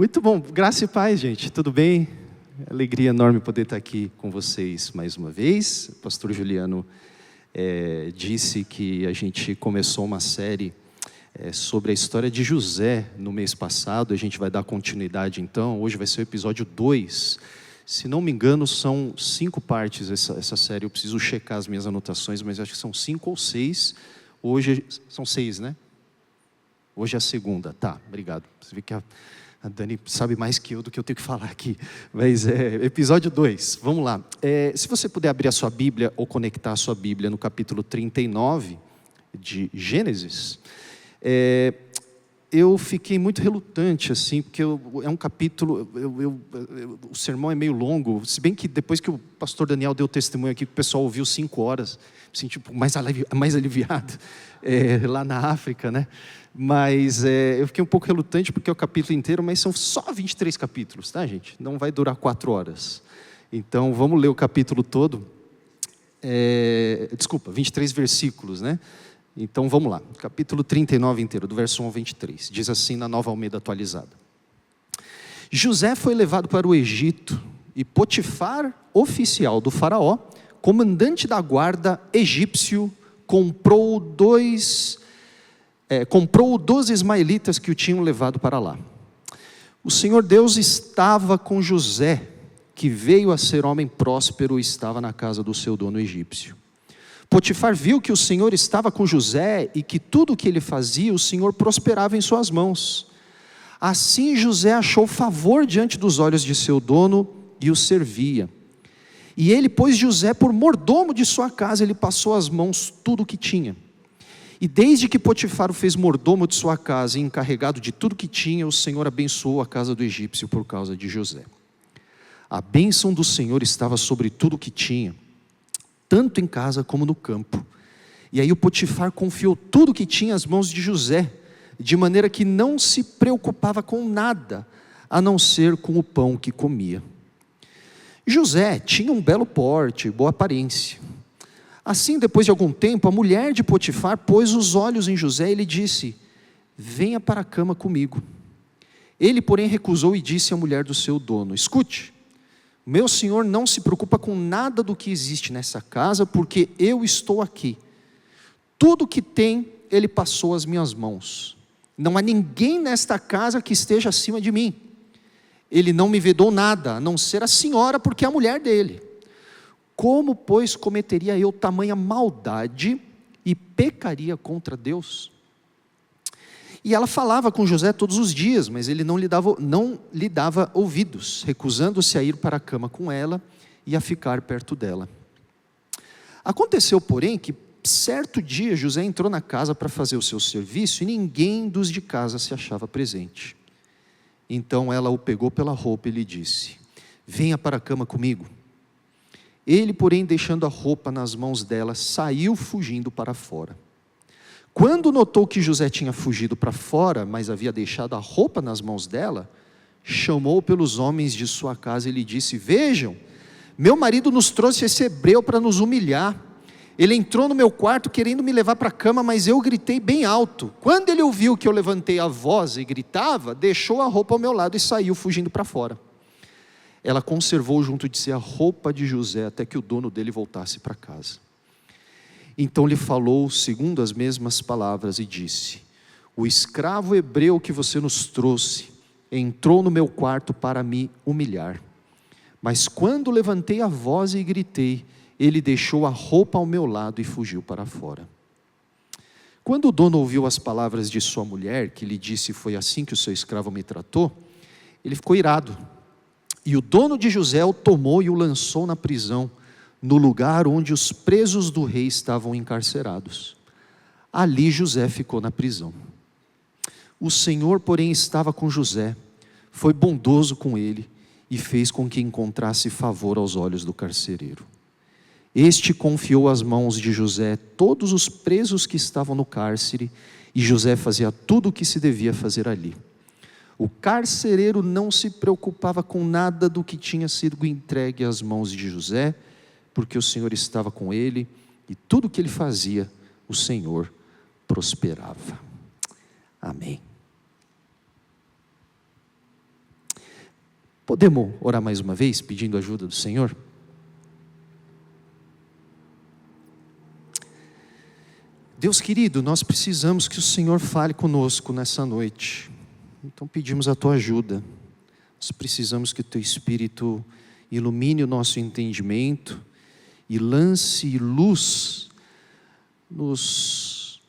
Muito bom, graça e paz, gente, tudo bem? Alegria enorme poder estar aqui com vocês mais uma vez. O pastor Juliano disse que a gente começou uma série sobre a história de José no mês passado. A gente vai dar continuidade então, hoje vai ser o episódio 2. Se não me engano são 5 partes essa série, eu preciso checar as minhas anotações, mas acho que são 5 ou 6, hoje são 6, né? Hoje é a segunda, tá, obrigado. Você vê que a Dani sabe mais que eu do que eu tenho que falar aqui. Mas episódio 2, vamos lá. Se você puder abrir a sua Bíblia ou conectar a sua Bíblia no capítulo 39 de Gênesis. Eu fiquei muito relutante, assim, porque é um capítulo, o sermão é meio longo, se bem que depois que o pastor Daniel deu testemunho aqui, que o pessoal ouviu 5 horas, assim, tipo, mais aliviado, lá na África, né? Mas eu fiquei um pouco relutante porque é o capítulo inteiro, mas são só 23 capítulos, tá, gente? Não vai durar 4 horas. Então, vamos ler o capítulo todo. 23 versículos, né? Então, vamos lá. Capítulo 39 inteiro, do verso 1 ao 23. Diz assim na Nova Almeida atualizada. José foi levado para o Egito e Potifar, oficial do faraó, comandante da guarda egípcio, comprou 12 ismaelitas que o tinham levado para lá. O Senhor Deus estava com José, que veio a ser homem próspero e estava na casa do seu dono egípcio. Potifar viu que o Senhor estava com José e que tudo o que ele fazia, o Senhor prosperava em suas mãos. Assim José achou favor diante dos olhos de seu dono e o servia. E ele pôs José por mordomo de sua casa, ele passou às mãos tudo o que tinha. E desde que Potifar o fez mordomo de sua casa e encarregado de tudo que tinha, o Senhor abençoou a casa do egípcio por causa de José. A bênção do Senhor estava sobre tudo o que tinha, tanto em casa como no campo. E aí o Potifar confiou tudo o que tinha às mãos de José, de maneira que não se preocupava com nada, a não ser com o pão que comia. José tinha um belo porte, boa aparência. Assim, depois de algum tempo, a mulher de Potifar pôs os olhos em José e lhe disse: venha para a cama comigo. Ele, porém, recusou e disse à mulher do seu dono: escute, meu senhor não se preocupa com nada do que existe nessa casa, porque eu estou aqui. Tudo que tem, ele passou às minhas mãos. Não há ninguém nesta casa que esteja acima de mim. Ele não me vedou nada, a não ser a senhora, porque é a mulher dele. Como, pois, cometeria eu tamanha maldade e pecaria contra Deus? E ela falava com José todos os dias, mas ele não lhe dava ouvidos, recusando-se a ir para a cama com ela e a ficar perto dela. Aconteceu, porém, que certo dia José entrou na casa para fazer o seu serviço e ninguém dos de casa se achava presente. Então ela o pegou pela roupa e lhe disse: venha para a cama comigo. Ele, porém, deixando a roupa nas mãos dela, saiu fugindo para fora. Quando notou que José tinha fugido para fora, mas havia deixado a roupa nas mãos dela, chamou pelos homens de sua casa e lhe disse: vejam, meu marido nos trouxe esse hebreu para nos humilhar. Ele entrou no meu quarto querendo me levar para a cama, mas eu gritei bem alto. Quando ele ouviu que eu levantei a voz e gritava, deixou a roupa ao meu lado e saiu fugindo para fora. Ela conservou junto de si a roupa de José até que o dono dele voltasse para casa. Então lhe falou segundo as mesmas palavras e disse: o escravo hebreu que você nos trouxe entrou no meu quarto para me humilhar. Mas quando levantei a voz e gritei, ele deixou a roupa ao meu lado e fugiu para fora. Quando o dono ouviu as palavras de sua mulher, que lhe disse: foi assim que o seu escravo me tratou, ele ficou irado. E o dono de José o tomou e o lançou na prisão, no lugar onde os presos do rei estavam encarcerados. Ali José ficou na prisão. O Senhor, porém, estava com José, foi bondoso com ele e fez com que encontrasse favor aos olhos do carcereiro. Este confiou às mãos de José todos os presos que estavam no cárcere, e José fazia tudo o que se devia fazer ali. O carcereiro não se preocupava com nada do que tinha sido entregue às mãos de José, porque o Senhor estava com ele, e tudo o que ele fazia, o Senhor prosperava. Amém. Podemos orar mais uma vez, pedindo ajuda do Senhor? Deus querido, nós precisamos que o Senhor fale conosco nessa noite. Então pedimos a tua ajuda. Nós precisamos que o teu Espírito ilumine o nosso entendimento e lance luz nos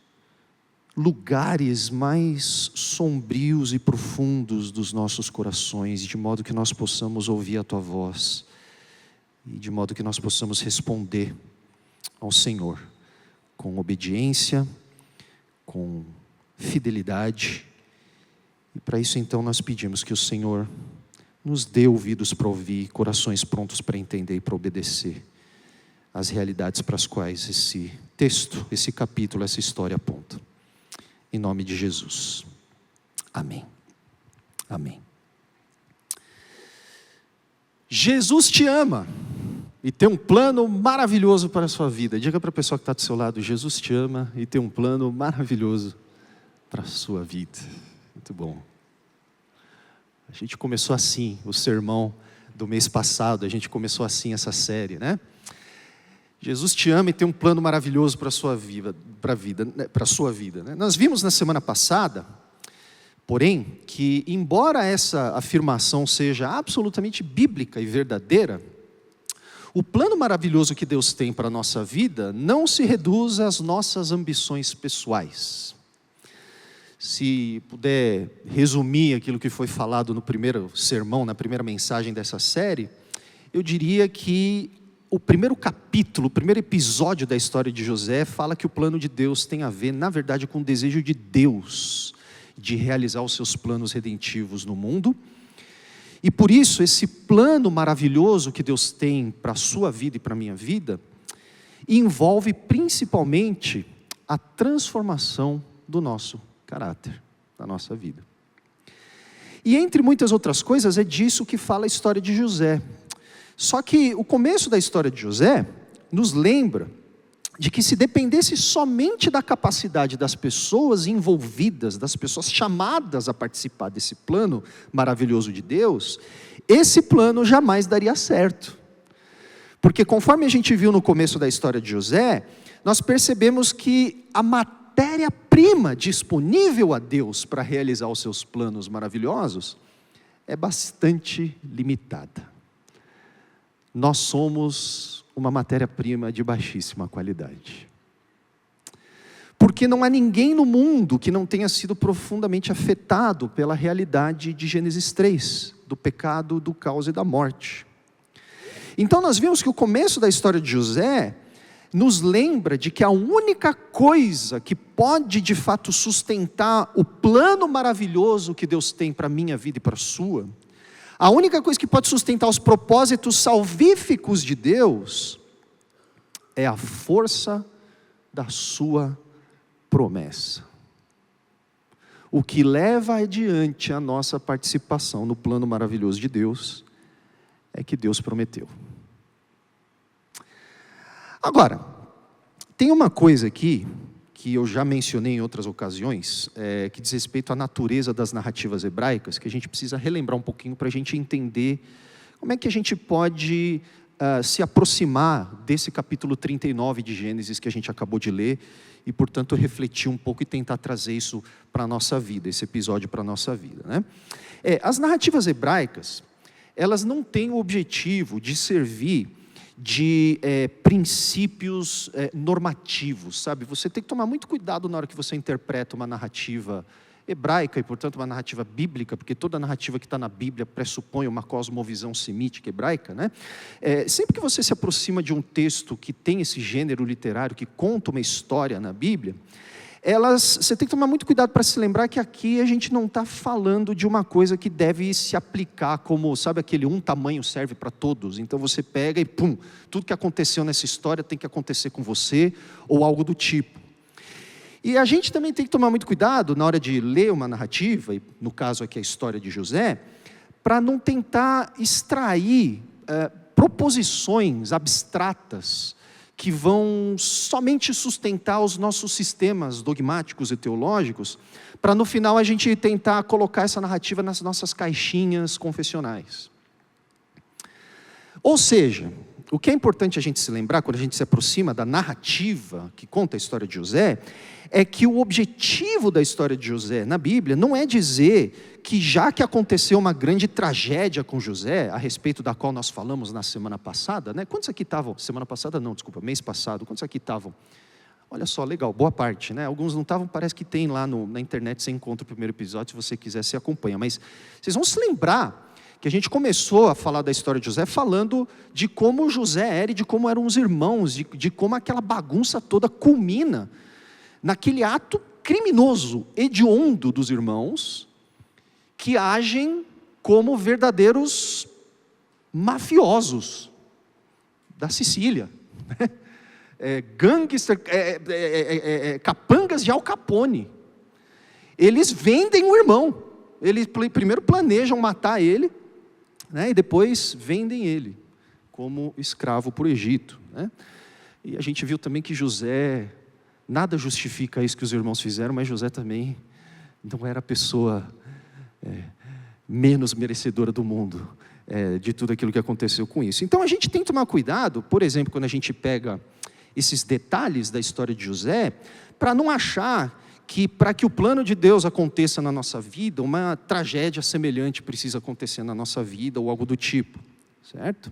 lugares mais sombrios e profundos dos nossos corações, de modo que nós possamos ouvir a tua voz e de modo que nós possamos responder ao Senhor com obediência, com fidelidade. E para isso então nós pedimos que o Senhor nos dê ouvidos para ouvir, corações prontos para entender e para obedecer as realidades para as quais esse texto, esse capítulo, essa história aponta. Em nome de Jesus. Amém. Amém. Jesus te ama e tem um plano maravilhoso para a sua vida. Diga para a pessoa que está do seu lado: Jesus te ama e tem um plano maravilhoso para a sua vida. Muito bom. A gente começou assim, o sermão do mês passado, a gente começou assim essa série, né? Jesus te ama e tem um plano maravilhoso para a sua vida, para a sua vida, né? Nós vimos na semana passada, porém, que embora essa afirmação seja absolutamente bíblica e verdadeira, o plano maravilhoso que Deus tem para a nossa vida não se reduz às nossas ambições pessoais. Se puder resumir aquilo que foi falado no primeiro sermão, na primeira mensagem dessa série, eu diria que o primeiro capítulo, o primeiro episódio da história de José fala que o plano de Deus tem a ver, na verdade, com o desejo de Deus de realizar os seus planos redentivos no mundo. E por isso, esse plano maravilhoso que Deus tem para a sua vida e para a minha vida, envolve principalmente a transformação do nosso caráter, da nossa vida. E entre muitas outras coisas, é disso que fala a história de José. Só que o começo da história de José nos lembra de que se dependesse somente da capacidade das pessoas envolvidas, das pessoas chamadas a participar desse plano maravilhoso de Deus, esse plano jamais daria certo. Porque conforme a gente viu no começo da história de José, nós percebemos que a matéria-prima disponível a Deus para realizar os seus planos maravilhosos é bastante limitada. Nós somos uma matéria-prima de baixíssima qualidade. Porque não há ninguém no mundo que não tenha sido profundamente afetado pela realidade de Gênesis 3, do pecado, do caos e da morte. Então nós vimos que o começo da história de José nos lembra de que a única coisa que pode de fato sustentar o plano maravilhoso que Deus tem para a minha vida e para a sua, a única coisa que pode sustentar os propósitos salvíficos de Deus é a força da sua promessa. O que leva adiante a nossa participação no plano maravilhoso de Deus é que Deus prometeu. Agora, tem uma coisa aqui que eu já mencionei em outras ocasiões, que diz respeito à natureza das narrativas hebraicas, que a gente precisa relembrar um pouquinho para a gente entender como é que a gente pode se aproximar desse capítulo 39 de Gênesis que a gente acabou de ler, e portanto refletir um pouco e tentar trazer isso para a nossa vida, esse episódio para a nossa vida, né? As narrativas hebraicas, elas não têm o objetivo de servir de princípios normativos, sabe? Você tem que tomar muito cuidado na hora que você interpreta uma narrativa hebraica e, portanto, uma narrativa bíblica, porque toda narrativa que está na Bíblia pressupõe uma cosmovisão semítica hebraica, né? Sempre que você se aproxima de um texto que tem esse gênero literário, que conta uma história na Bíblia, você tem que tomar muito cuidado para se lembrar que aqui a gente não está falando de uma coisa que deve se aplicar como, sabe, aquele um tamanho serve para todos. Então você pega e pum, tudo que aconteceu nessa história tem que acontecer com você, ou algo do tipo. E a gente também tem que tomar muito cuidado na hora de ler uma narrativa, e no caso aqui a história de José, para não tentar extrair proposições abstratas que vão somente sustentar os nossos sistemas dogmáticos e teológicos, para no final a gente tentar colocar essa narrativa nas nossas caixinhas confessionais. Ou seja, o que é importante a gente se lembrar, quando a gente se aproxima da narrativa que conta a história de José, é que o objetivo da história de José na Bíblia não é dizer que já que aconteceu uma grande tragédia com José, a respeito da qual nós falamos na semana passada, né? Quantos aqui estavam? Semana passada não, desculpa, mês passado. Quantos aqui estavam? Olha só, legal, boa parte, né? Alguns não estavam, parece que tem lá na internet, você encontra o primeiro episódio, se você quiser, você acompanha. Mas vocês vão se lembrar que a gente começou a falar da história de José falando de como José era e de como eram os irmãos, de como aquela bagunça toda culmina naquele ato criminoso, hediondo dos irmãos, que agem como verdadeiros mafiosos da Sicília, gangster, capangas de Al Capone. Eles vendem o irmão, eles primeiro planejam matar ele, né, e depois vendem ele como escravo para o Egito, né? E a gente viu também que José, nada justifica isso que os irmãos fizeram, mas José também não era a pessoa menos merecedora do mundo, de tudo aquilo que aconteceu com isso. Então a gente tem que tomar cuidado, por exemplo, quando a gente pega esses detalhes da história de José, para não achar que para que o plano de Deus aconteça na nossa vida, uma tragédia semelhante precisa acontecer na nossa vida, ou algo do tipo, certo?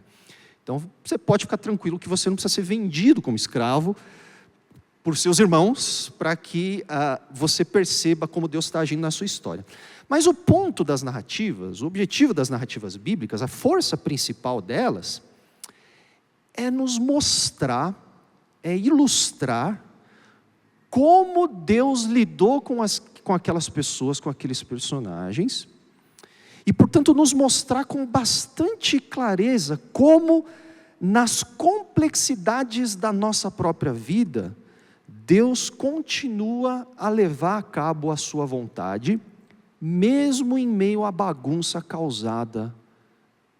Então você pode ficar tranquilo que você não precisa ser vendido como escravo por seus irmãos, para que você perceba como Deus está agindo na sua história. Mas o ponto das narrativas, o objetivo das narrativas bíblicas, a força principal delas, é nos mostrar, é ilustrar como Deus lidou com aquelas pessoas, com aqueles personagens, e portanto nos mostrar com bastante clareza como nas complexidades da nossa própria vida, Deus continua a levar a cabo a sua vontade, mesmo em meio à bagunça causada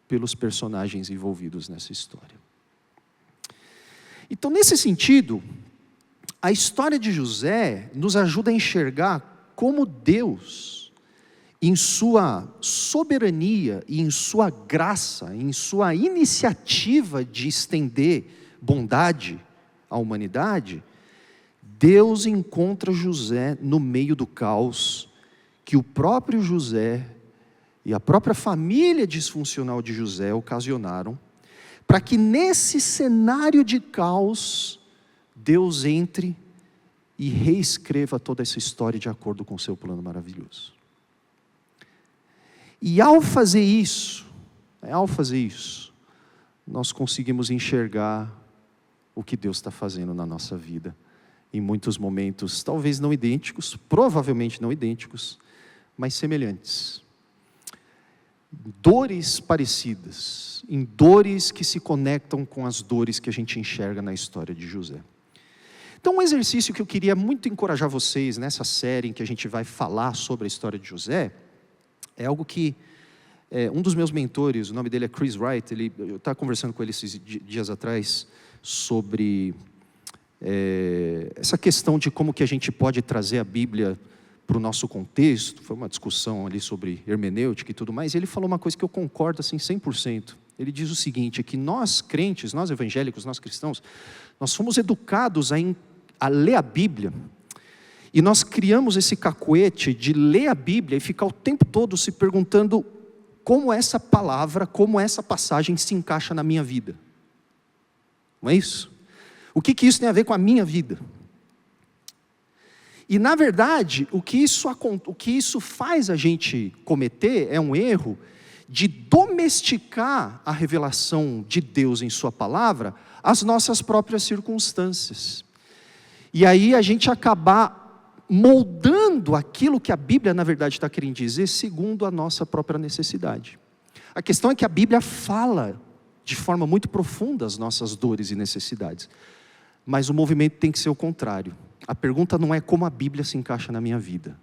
pelos personagens envolvidos nessa história. Então, nesse sentido, a história de José nos ajuda a enxergar como Deus, em sua soberania e em sua graça, em sua iniciativa de estender bondade à humanidade, Deus encontra José no meio do caos que o próprio José e a própria família disfuncional de José ocasionaram, para que nesse cenário de caos, Deus entre e reescreva toda essa história de acordo com o seu plano maravilhoso. E ao fazer isso, nós conseguimos enxergar o que Deus está fazendo na nossa vida, em muitos momentos, talvez não idênticos, provavelmente não idênticos, mas semelhantes. Dores parecidas, em dores que se conectam com as dores que a gente enxerga na história de José. Então, um exercício que eu queria muito encorajar vocês nessa série em que a gente vai falar sobre a história de José, é algo que um dos meus mentores, o nome dele é Chris Wright, eu estava conversando com ele esses dias atrás sobre essa questão de como que a gente pode trazer a Bíblia para o nosso contexto. Foi uma discussão ali sobre hermenêutica e tudo mais, e ele falou uma coisa que eu concordo assim 100%. Ele diz o seguinte, que nós crentes, nós evangélicos, nós cristãos, nós fomos educados a ler a Bíblia, e nós criamos esse cacuete de ler a Bíblia e ficar o tempo todo se perguntando como essa palavra, como essa passagem se encaixa na minha vida. Não é isso? O que isso tem a ver com a minha vida? E na verdade, o que isso faz a gente cometer é um erro de domesticar a revelação de Deus em sua palavra às nossas próprias circunstâncias. E aí a gente acabar moldando aquilo que a Bíblia na verdade está querendo dizer segundo a nossa própria necessidade. A questão é que a Bíblia fala de forma muito profunda as nossas dores e necessidades. Mas o movimento tem que ser o contrário. A pergunta não é como a Bíblia se encaixa na minha vida,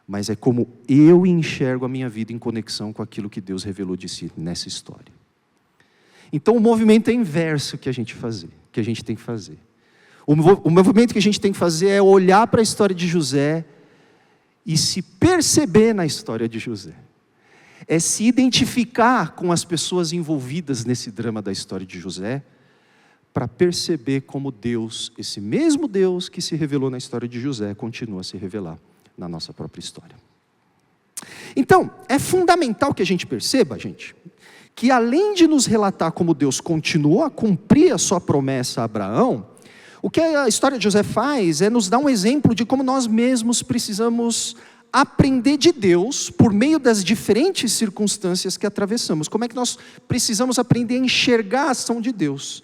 mas é como eu enxergo a minha vida em conexão com aquilo que Deus revelou de si nessa história. Então o movimento é inverso que a gente tem que fazer. O movimento que a gente tem que fazer é olhar para a história de José e se perceber na história de José. é se identificar com as pessoas envolvidas nesse drama da história de José, para perceber como Deus, esse mesmo Deus que se revelou na história de José, continua a se revelar na nossa própria história. Então, é fundamental que a gente perceba, gente, que além de nos relatar como Deus continuou a cumprir a sua promessa a Abraão, o que a história de José faz é nos dar um exemplo de como nós mesmos precisamos aprender de Deus por meio das diferentes circunstâncias que atravessamos. Como é que nós precisamos aprender a enxergar a ação de Deus?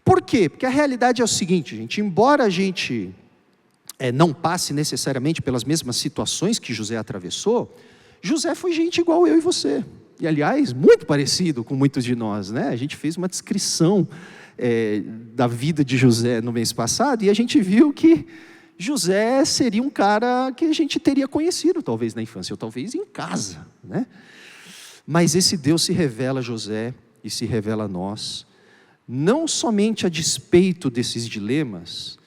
Por quê? Porque a realidade é o seguinte, gente, embora a gente não passe necessariamente pelas mesmas situações que José atravessou, José foi gente igual eu e você. E, aliás, muito parecido com muitos de nós, né? A gente fez uma descrição da vida de José no mês passado, e a gente viu que José seria um cara que a gente teria conhecido, talvez na infância, ou talvez em casa, né? Mas esse Deus se revela a José e se revela a nós, não somente a despeito desses dilemas,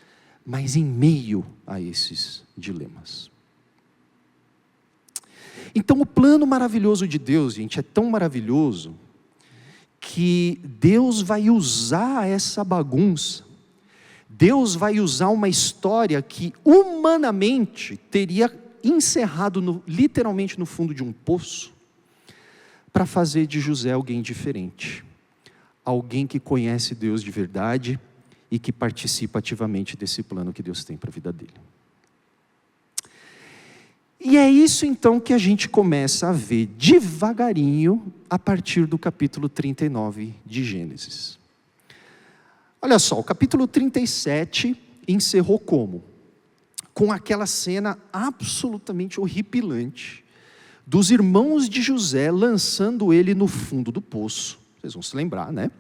mas em meio a esses dilemas. Então o plano maravilhoso de Deus, gente, é tão maravilhoso, que Deus vai usar essa bagunça, Deus vai usar uma história que humanamente teria encerrado literalmente no fundo de um poço, para fazer de José alguém diferente, alguém que conhece Deus de verdade e que participa ativamente desse plano que Deus tem para a vida dele. E é isso então que a gente começa a ver devagarinho a partir do capítulo 39 de Gênesis. Olha só, o capítulo 37 encerrou como? Com aquela cena absolutamente horripilante dos irmãos de José lançando ele no fundo do poço. Vocês vão se lembrar, né?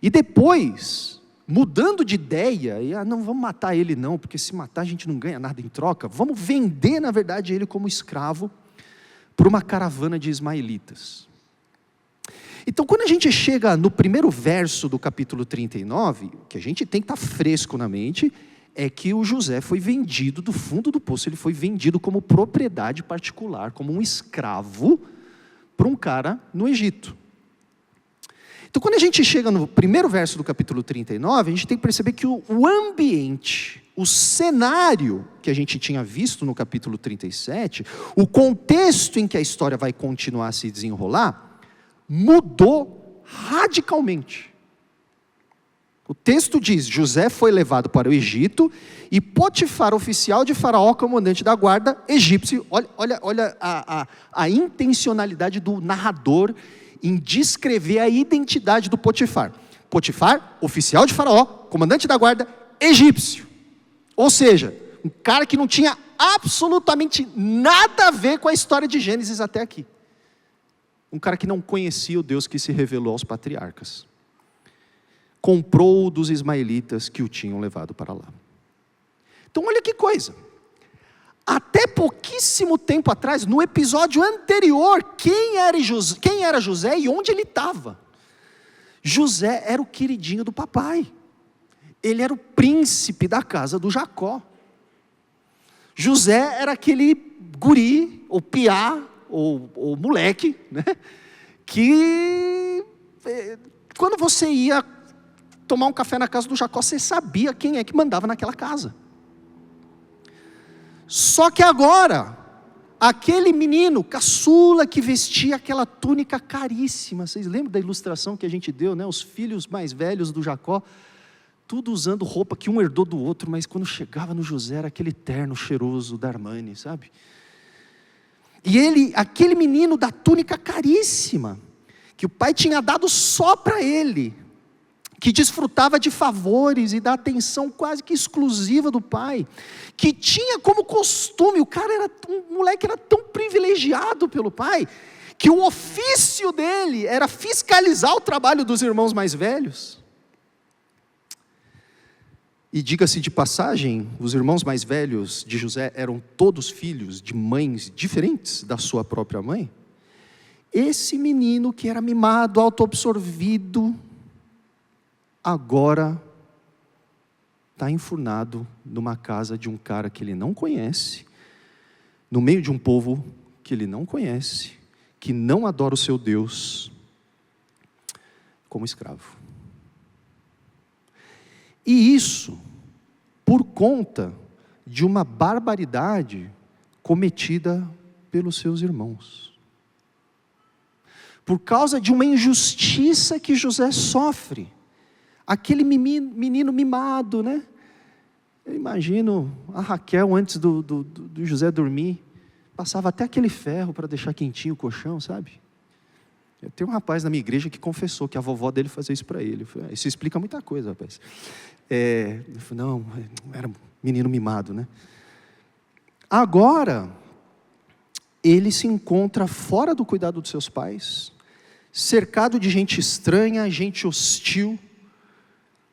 E depois, mudando de ideia, não vamos matar ele não, porque se matar a gente não ganha nada em troca, vamos vender na verdade ele como escravo para uma caravana de ismaelitas. Então quando a gente chega no primeiro verso do capítulo 39, o que a gente tem que estar fresco na mente, é que o José foi vendido do fundo do poço, ele foi vendido como propriedade particular, como um escravo, para um cara no Egito. Então quando a gente chega no primeiro verso do capítulo 39, a gente tem que perceber que o ambiente, o cenário que a gente tinha visto no capítulo 37, o contexto em que a história vai continuar a se desenrolar, mudou radicalmente. O texto diz, José foi levado para o Egito, e Potifar, oficial de Faraó, comandante da guarda egípcio, olha a intencionalidade do narrador, em descrever a identidade do Potifar. Potifar, oficial de Faraó, comandante da guarda, egípcio. Ou seja, um cara que não tinha absolutamente nada a ver com a história de Gênesis até aqui. Um cara que não conhecia o Deus que se revelou aos patriarcas. Comprou dos ismaelitas que o tinham levado para lá. Então olha que coisa. Até pouquíssimo tempo atrás, no episódio anterior, quem era José e onde ele estava? José era o queridinho do papai. Ele era o príncipe da casa do Jacó. José era aquele guri, ou piá, ou moleque, né? Que quando você ia tomar um café na casa do Jacó, você sabia quem é que mandava naquela casa. Só que agora, aquele menino caçula que vestia aquela túnica caríssima, vocês lembram da ilustração que a gente deu, né? Os filhos mais velhos do Jacó, tudo usando roupa que um herdou do outro, mas quando chegava no José era aquele terno cheiroso da Armani, sabe? E ele, aquele menino da túnica caríssima, que o pai tinha dado só para ele, que desfrutava de favores e da atenção quase que exclusiva do pai, que tinha como costume, o moleque era tão privilegiado pelo pai, que o ofício dele era fiscalizar o trabalho dos irmãos mais velhos. E diga-se de passagem, os irmãos mais velhos de José eram todos filhos de mães diferentes da sua própria mãe. Esse menino que era mimado, autoabsorvido, agora está enfurnado numa casa de um cara que ele não conhece, no meio de um povo que ele não conhece, que não adora o seu Deus como escravo. E isso por conta de uma barbaridade cometida pelos seus irmãos. Por causa de uma injustiça que José sofre. Aquele menino mimado, né? Eu imagino a Raquel, antes do José dormir, passava até aquele ferro para deixar quentinho o colchão, sabe? Eu tenho um rapaz na minha igreja que confessou que a vovó dele fazia isso para ele. Eu falei, isso explica muita coisa, rapaz. Eu falei, não, era menino mimado, né? Agora, ele se encontra fora do cuidado dos seus pais, cercado de gente estranha, gente hostil,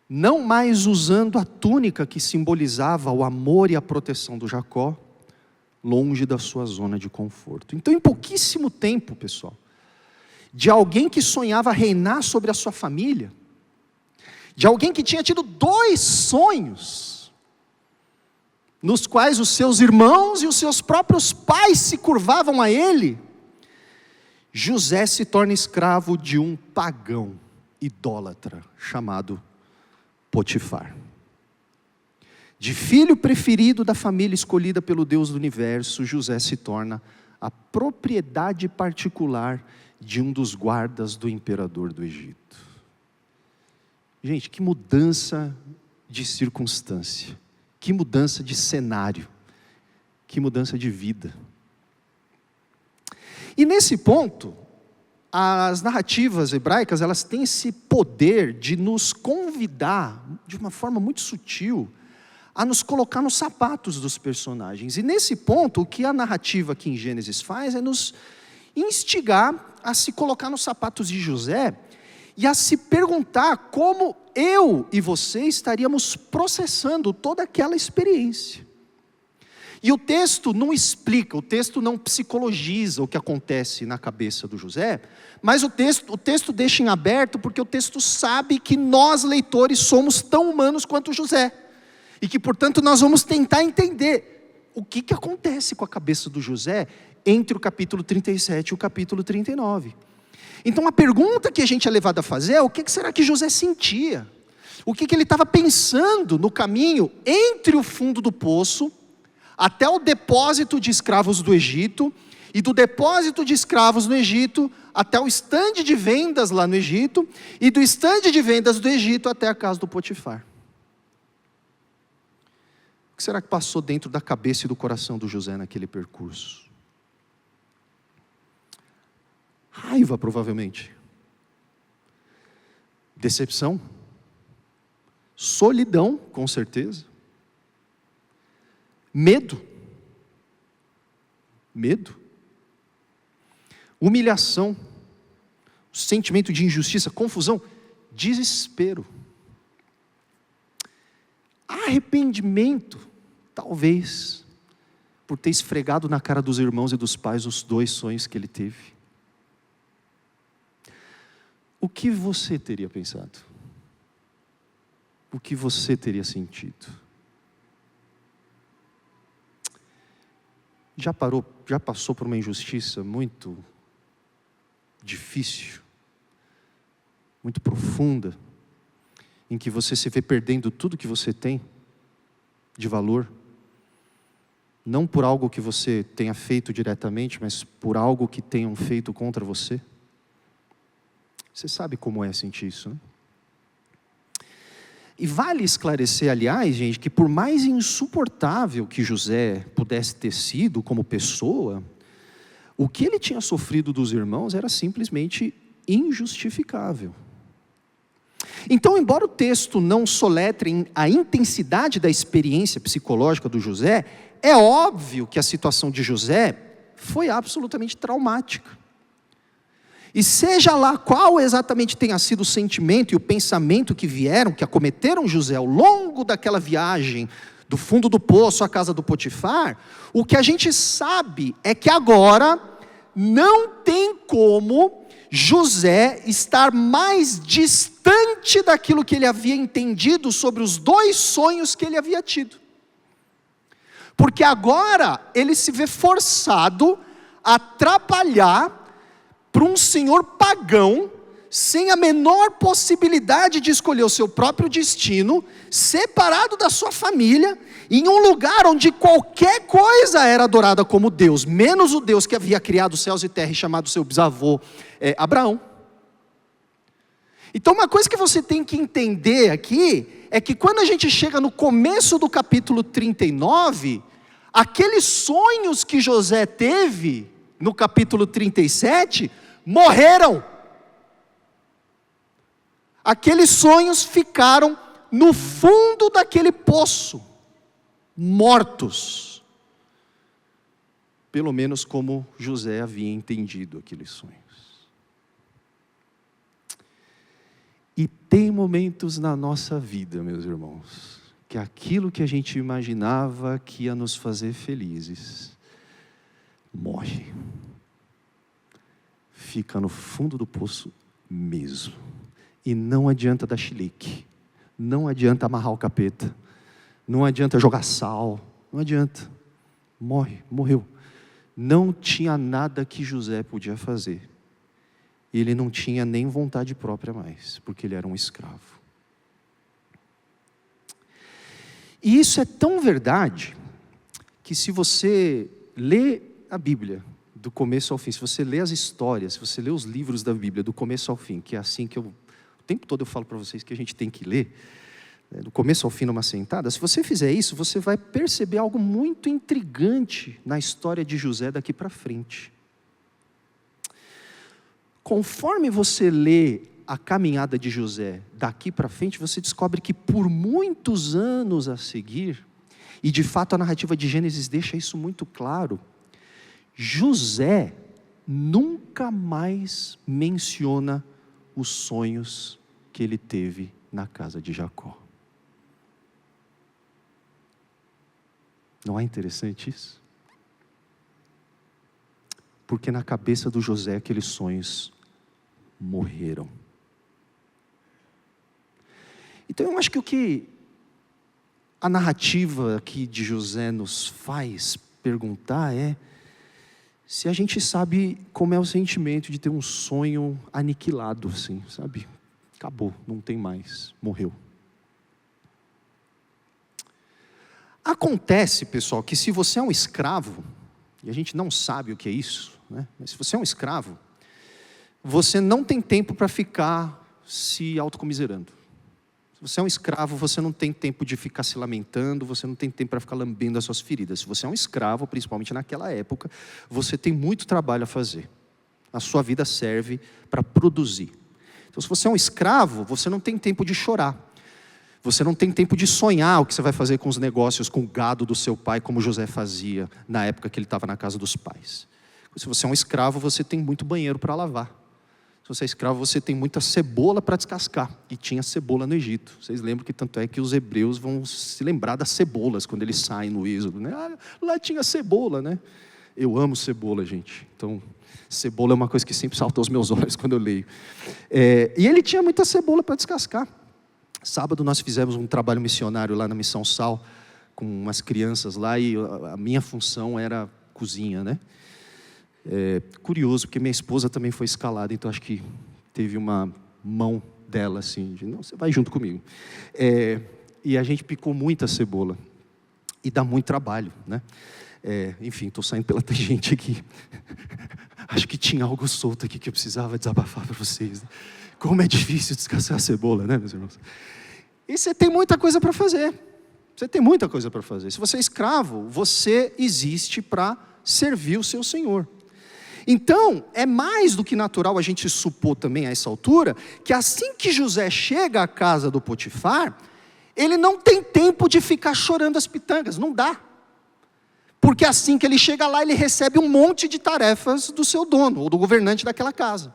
não mais usando a túnica que simbolizava o amor e a proteção do Jacó, longe da sua zona de conforto. Então, em pouquíssimo tempo, pessoal, de alguém que sonhava reinar sobre a sua família, de alguém que tinha tido 2 sonhos, nos quais os seus irmãos e os seus próprios pais se curvavam a ele, José se torna escravo de um pagão idólatra chamado Potifar. De filho preferido da família escolhida pelo Deus do universo, José se torna a propriedade particular de um dos guardas do imperador do Egito. Gente, que mudança de circunstância, que mudança de cenário, que mudança de vida. E nesse ponto, as narrativas hebraicas, elas têm esse poder de nos convidar, de uma forma muito sutil, a nos colocar nos sapatos dos personagens. E nesse ponto, o que a narrativa aqui em Gênesis faz é nos instigar a se colocar nos sapatos de José e a se perguntar como eu e você estaríamos processando toda aquela experiência. E o texto não explica, o texto não psicologiza o que acontece na cabeça do José, mas o texto deixa em aberto, porque o texto sabe que nós, leitores, somos tão humanos quanto José. E que, portanto, nós vamos tentar entender o que acontece com a cabeça do José entre o capítulo 37 e o capítulo 39. Então, a pergunta que a gente é levado a fazer é: o que será que José sentia? O que ele estava pensando no caminho entre o fundo do poço até o depósito de escravos do Egito, e do depósito de escravos no Egito até o estande de vendas lá no Egito, e do estande de vendas do Egito até a casa do Potifar? O que será que passou dentro da cabeça e do coração do José naquele percurso? Raiva, provavelmente. Decepção. Solidão, com certeza. Medo. Humilhação. Sentimento de injustiça, confusão, desespero. Arrependimento, talvez, por ter esfregado na cara dos irmãos e dos pais os 2 sonhos que ele teve. O que você teria pensado? O que você teria sentido? Já passou por uma injustiça muito difícil, muito profunda, em que você se vê perdendo tudo que você tem de valor, não por algo que você tenha feito diretamente, mas por algo que tenham feito contra você? Você sabe como é sentir isso, né? E vale esclarecer, aliás, gente, que por mais insuportável que José pudesse ter sido como pessoa, o que ele tinha sofrido dos irmãos era simplesmente injustificável. Então, embora o texto não soletre a intensidade da experiência psicológica do José, é óbvio que a situação de José foi absolutamente traumática. E seja lá qual exatamente tenha sido o sentimento e o pensamento que vieram, que acometeram José ao longo daquela viagem, do fundo do poço à casa do Potifar, o que a gente sabe é que agora não tem como José estar mais distante daquilo que ele havia entendido sobre os 2 sonhos que ele havia tido. Porque agora ele se vê forçado a trabalhar para um senhor pagão, sem a menor possibilidade de escolher o seu próprio destino, separado da sua família, em um lugar onde qualquer coisa era adorada como Deus, menos o Deus que havia criado os céus e terra e chamado seu bisavô Abraão. Então uma coisa que você tem que entender aqui, é que quando a gente chega no começo do capítulo 39, aqueles sonhos que José teve, no capítulo 37, morreram. Aqueles sonhos ficaram no fundo daquele poço, mortos. Pelo menos como José havia entendido aqueles sonhos. E tem momentos na nossa vida, meus irmãos, que aquilo que a gente imaginava que ia nos fazer felizes, morre. Fica no fundo do poço mesmo. E não adianta dar chilique, não adianta amarrar o capeta, não adianta jogar sal, não adianta, morreu. Não tinha nada que José podia fazer, ele não tinha nem vontade própria mais, porque ele era um escravo. E isso é tão verdade, que se você lê a Bíblia, do começo ao fim, se você lê as histórias, se você lê os livros da Bíblia, do começo ao fim, que é assim que o tempo todo eu falo para vocês que a gente tem que ler, do começo ao fim numa sentada, se você fizer isso, você vai perceber algo muito intrigante na história de José daqui para frente. Conforme você lê a caminhada de José daqui para frente, você descobre que por muitos anos a seguir, e de fato a narrativa de Gênesis deixa isso muito claro, José nunca mais menciona os sonhos que ele teve na casa de Jacó. Não é interessante isso? Porque na cabeça do José aqueles sonhos morreram. Então eu acho que o que a narrativa aqui de José nos faz perguntar é se a gente sabe como é o sentimento de ter um sonho aniquilado, assim, sabe? Acabou, não tem mais, morreu. Acontece, pessoal, que se você é um escravo, e a gente não sabe o que é isso, né? Mas se você é um escravo, você não tem tempo para ficar se autocomiserando. Se você é um escravo, você não tem tempo de ficar se lamentando, você não tem tempo para ficar lambendo as suas feridas. Se você é um escravo, principalmente naquela época, você tem muito trabalho a fazer. A sua vida serve para produzir. Então, se você é um escravo, você não tem tempo de chorar. Você não tem tempo de sonhar o que você vai fazer com os negócios, com o gado do seu pai, como José fazia na época que ele estava na casa dos pais. Se você é um escravo, você tem muito banheiro para lavar. Se você é escravo, você tem muita cebola para descascar. E tinha cebola no Egito. Vocês lembram que tanto é que os hebreus vão se lembrar das cebolas quando eles saem no Êxodo, né? Lá tinha cebola, né? Eu amo cebola, gente. Então, cebola é uma coisa que sempre salta aos meus olhos quando eu leio. E ele tinha muita cebola para descascar. Sábado nós fizemos um trabalho missionário lá na Missão Sal, com umas crianças lá, e a minha função era cozinha, né? Curioso, porque minha esposa também foi escalada, então acho que teve uma mão dela assim, de, não, você vai junto comigo. E a gente picou muita cebola, e dá muito trabalho, né? Enfim, estou saindo pela tangente aqui. Acho que tinha algo solto aqui que eu precisava desabafar para vocês, né? Como é difícil descascar a cebola, né, meus irmãos? E você tem muita coisa para fazer. Você tem muita coisa para fazer. Se você é escravo, você existe para servir o seu senhor. Então, é mais do que natural a gente supor também a essa altura, que assim que José chega à casa do Potifar, ele não tem tempo de ficar chorando as pitangas, não dá. Porque assim que ele chega lá, ele recebe um monte de tarefas do seu dono, ou do governante daquela casa.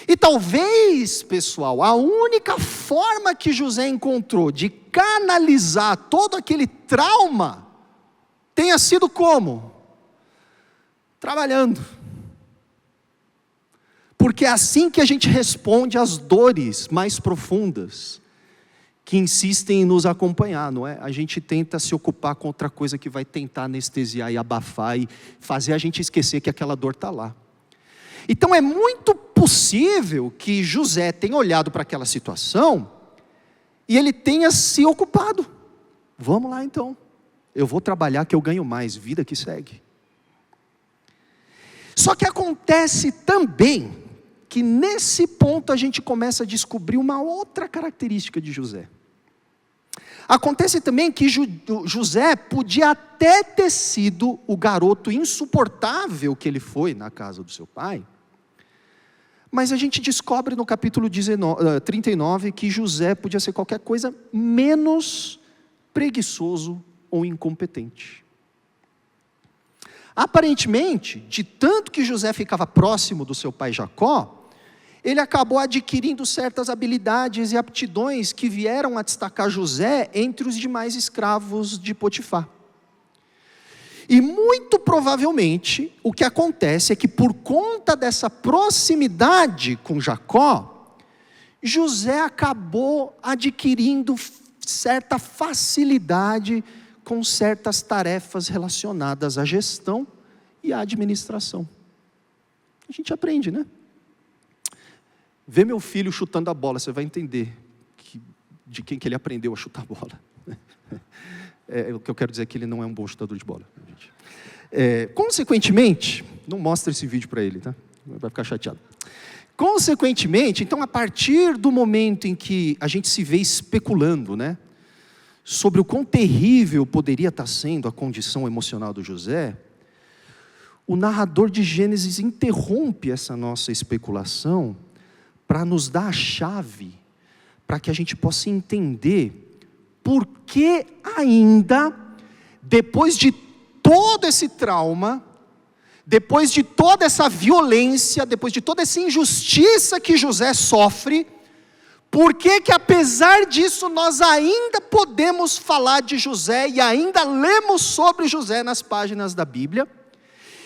E talvez, pessoal, a única forma que José encontrou de canalizar todo aquele trauma, tenha sido como? Trabalhando. Porque é assim que a gente responde às dores mais profundas, que insistem em nos acompanhar, não é? A gente tenta se ocupar com outra coisa que vai tentar anestesiar e abafar e fazer a gente esquecer que aquela dor está lá. Então é muito possível que José tenha olhado para aquela situação e ele tenha se ocupado. Vamos lá então, eu vou trabalhar que eu ganho mais, vida que segue. Só que acontece também que nesse ponto a gente começa a descobrir uma outra característica de José. Acontece também que José podia até ter sido o garoto insuportável que ele foi na casa do seu pai, mas a gente descobre no capítulo 39 que José podia ser qualquer coisa menos preguiçoso ou incompetente. Aparentemente, de tanto que José ficava próximo do seu pai Jacó, ele acabou adquirindo certas habilidades e aptidões que vieram a destacar José entre os demais escravos de Potifar. E muito provavelmente, o que acontece é que por conta dessa proximidade com Jacó, José acabou adquirindo certa facilidade com certas tarefas relacionadas à gestão e à administração. A gente aprende, né? Vê meu filho chutando a bola, você vai entender de quem que ele aprendeu a chutar a bola. O que eu quero dizer é que ele não é um bom chutador de bola. Consequentemente, não mostra esse vídeo para ele, tá? Vai ficar chateado. Consequentemente, então a partir do momento em que a gente se vê especulando, né, sobre o quão terrível poderia estar sendo a condição emocional do José, o narrador de Gênesis interrompe essa nossa especulação para nos dar a chave, para que a gente possa entender por que ainda, depois de todo esse trauma, depois de toda essa violência, depois de toda essa injustiça que José sofre, por que que apesar disso nós ainda podemos falar de José e ainda lemos sobre José nas páginas da Bíblia?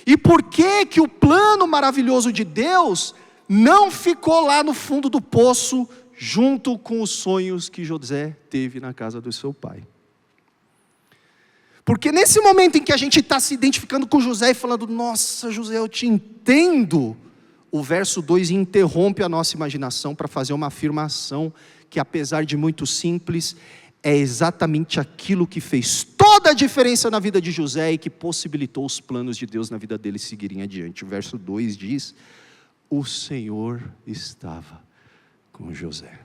E por que que o plano maravilhoso de Deus não ficou lá no fundo do poço, junto com os sonhos que José teve na casa do seu pai? Porque nesse momento em que a gente está se identificando com José e falando, nossa José, eu te entendo, o verso 2 interrompe a nossa imaginação para fazer uma afirmação que, apesar de muito simples, é exatamente aquilo que fez toda a diferença na vida de José e que possibilitou os planos de Deus na vida dele seguirem adiante. O verso 2 diz, o Senhor estava com José.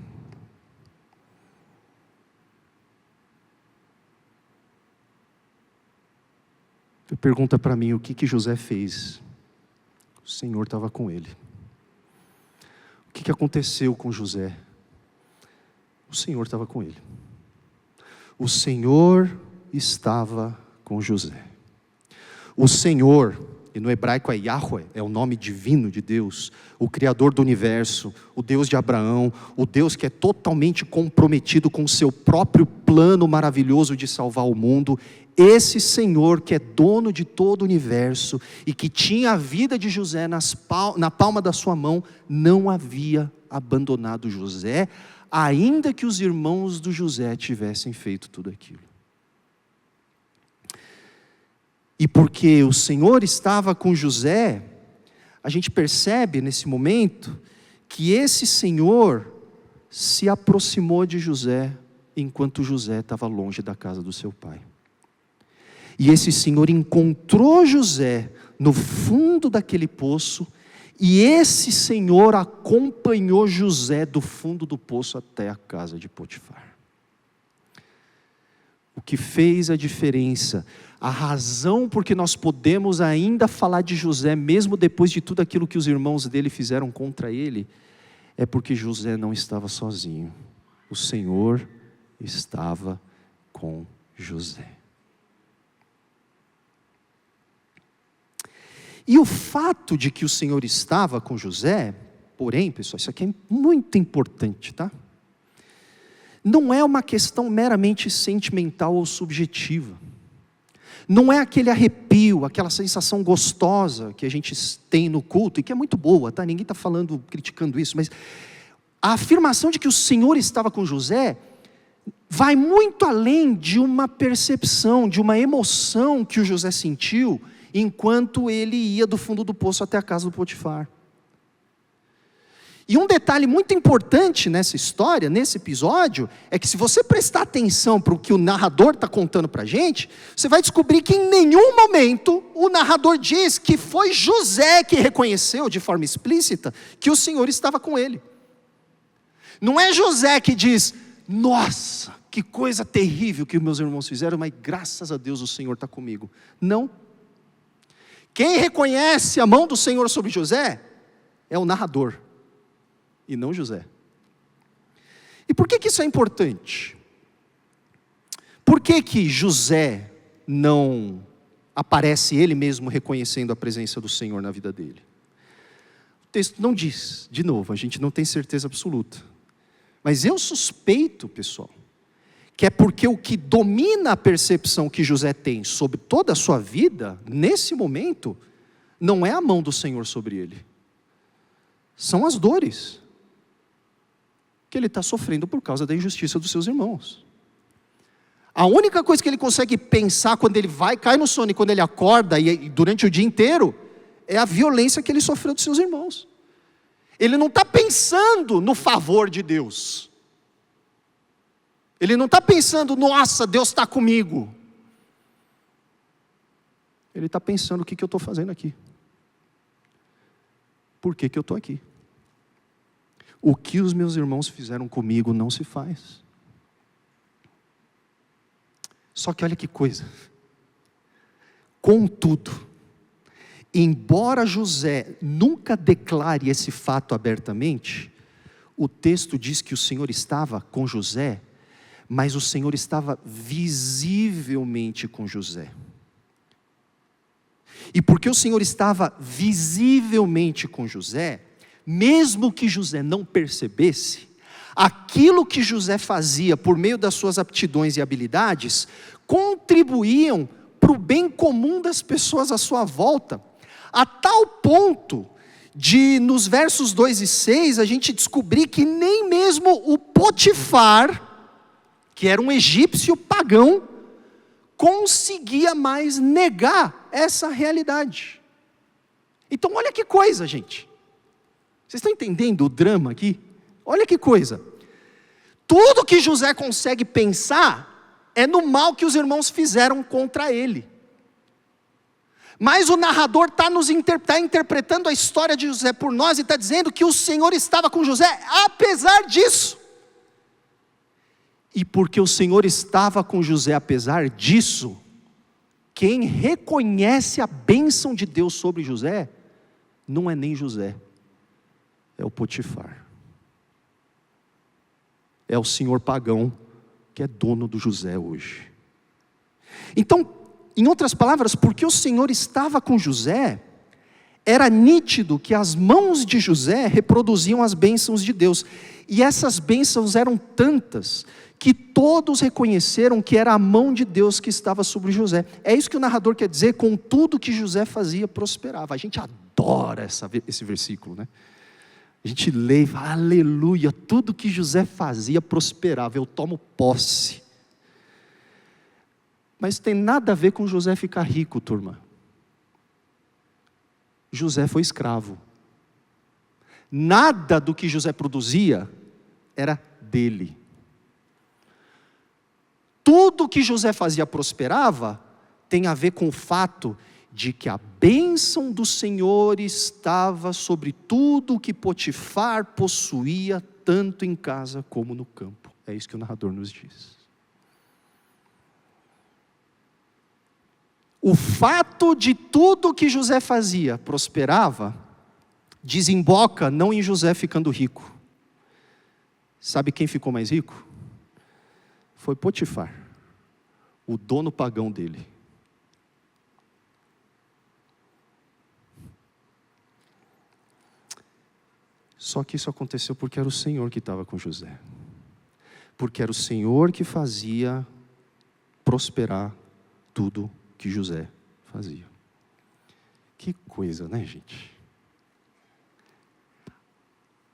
Você pergunta para mim, o que José fez? O Senhor estava com ele. O que aconteceu com José? O Senhor estava com ele. O Senhor estava com José. O Senhor, e no hebraico é Yahweh, é o nome divino de Deus, o Criador do universo, o Deus de Abraão, o Deus que é totalmente comprometido com o seu próprio plano maravilhoso de salvar o mundo. Esse Senhor que é dono de todo o universo e que tinha a vida de José na palma da sua mão, não havia abandonado José, ainda que os irmãos do José tivessem feito tudo aquilo. E porque o Senhor estava com José, a gente percebe nesse momento que esse Senhor se aproximou de José enquanto José estava longe da casa do seu pai. E esse Senhor encontrou José no fundo daquele poço, e esse Senhor acompanhou José do fundo do poço até a casa de Potifar. O que fez a diferença, a razão por que nós podemos ainda falar de José, mesmo depois de tudo aquilo que os irmãos dele fizeram contra ele, é porque José não estava sozinho. O Senhor estava com José. E o fato de que o Senhor estava com José, porém, pessoal, isso aqui é muito importante, tá? Não é uma questão meramente sentimental ou subjetiva. Não é aquele arrepio, aquela sensação gostosa que a gente tem no culto, e que é muito boa, tá? Ninguém está falando, criticando isso, mas a afirmação de que o Senhor estava com José vai muito além de uma percepção, de uma emoção que o José sentiu enquanto ele ia do fundo do poço até a casa do Potifar. E um detalhe muito importante nessa história, nesse episódio, é que se você prestar atenção para o que o narrador está contando para a gente, você vai descobrir que em nenhum momento o narrador diz que foi José que reconheceu de forma explícita que o Senhor estava com ele. Não é José que diz, nossa, que coisa terrível que meus irmãos fizeram, mas graças a Deus o Senhor está comigo. Não. Quem reconhece a mão do Senhor sobre José é o narrador, e não José. E por que isso é importante? Por que José não aparece ele mesmo reconhecendo a presença do Senhor na vida dele? O texto não diz, de novo, a gente não tem certeza absoluta. Mas eu suspeito, pessoal, que é porque o que domina a percepção que José tem sobre toda a sua vida, nesse momento, não é a mão do Senhor sobre ele. São as dores que ele está sofrendo por causa da injustiça dos seus irmãos. A única coisa que ele consegue pensar quando ele cai no sono e quando ele acorda e durante o dia inteiro, é a violência que ele sofreu dos seus irmãos. Ele não está pensando no favor de Deus. Ele não está pensando, nossa, Deus está comigo. Ele está pensando, o que eu estou fazendo aqui? Por que eu estou aqui? O que os meus irmãos fizeram comigo não se faz. Só que olha que coisa. Contudo, embora José nunca declare esse fato abertamente, o texto diz que o Senhor estava com José, mas o Senhor estava visivelmente com José. E porque o Senhor estava visivelmente com José, mesmo que José não percebesse, aquilo que José fazia por meio das suas aptidões e habilidades, contribuíam para o bem comum das pessoas à sua volta, a tal ponto de, nos versos 2 e 6, a gente descobrir que nem mesmo o Potifar, que era um egípcio pagão, conseguia mais negar essa realidade. Então olha que coisa, gente. Vocês estão entendendo o drama aqui? Olha que coisa. Tudo que José consegue pensar é no mal que os irmãos fizeram contra ele. Mas o narrador está interpretando a história de José por nós e está dizendo que o Senhor estava com José, apesar disso. E porque o Senhor estava com José apesar disso, quem reconhece a bênção de Deus sobre José, não é nem José, é o Potifar. É o senhor pagão que é dono do José hoje. Então, em outras palavras, porque o Senhor estava com José, era nítido que as mãos de José reproduziam as bênçãos de Deus. E essas bênçãos eram tantas que todos reconheceram que era a mão de Deus que estava sobre José. É isso que o narrador quer dizer, com tudo que José fazia prosperava. A gente adora esse versículo, né? A gente lê e fala, aleluia, tudo que José fazia prosperava, eu tomo posse. Mas tem nada a ver com José ficar rico, turma. José foi escravo. Nada do que José produzia era dele. Tudo que José fazia prosperava tem a ver com o fato de que a bênção do Senhor estava sobre tudo que Potifar possuía, tanto em casa como no campo. É isso que o narrador nos diz. O fato de tudo que José fazia prosperava, desemboca não em José ficando rico. Sabe quem ficou mais rico? Foi Potifar, o dono pagão dele. Só que isso aconteceu porque era o Senhor que estava com José. Porque era o Senhor que fazia prosperar tudo que José fazia. Que coisa, né, gente?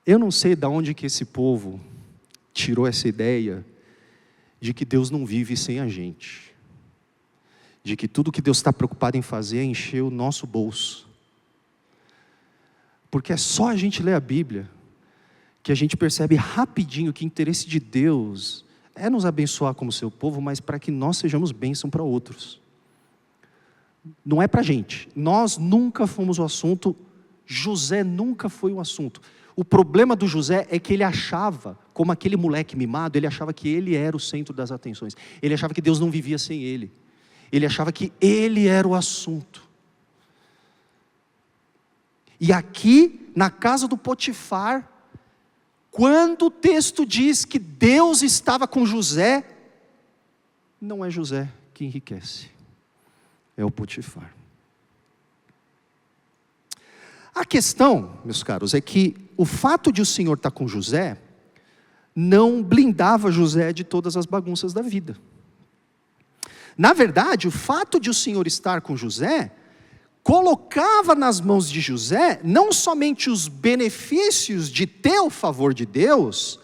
Eu não sei de onde que esse povo tirou essa ideia de que Deus não vive sem a gente. De que tudo que Deus está preocupado em fazer é encher o nosso bolso. Porque é só a gente ler a Bíblia que a gente percebe rapidinho que o interesse de Deus é nos abençoar como seu povo, mas para que nós sejamos bênção para outros. Não é para a gente. Nós nunca fomos o assunto, José nunca foi o assunto. O problema do José é que ele achava, como aquele moleque mimado, ele achava que ele era o centro das atenções. Ele achava que Deus não vivia sem ele. Ele achava que ele era o assunto. E aqui, na casa do Potifar, quando o texto diz que Deus estava com José, não é José que enriquece, é o Potifar. A questão, meus caros, é que o fato de o Senhor estar com José, não blindava José de todas as bagunças da vida. Na verdade, o fato de o Senhor estar com José, colocava nas mãos de José, não somente os benefícios de ter o favor de Deus,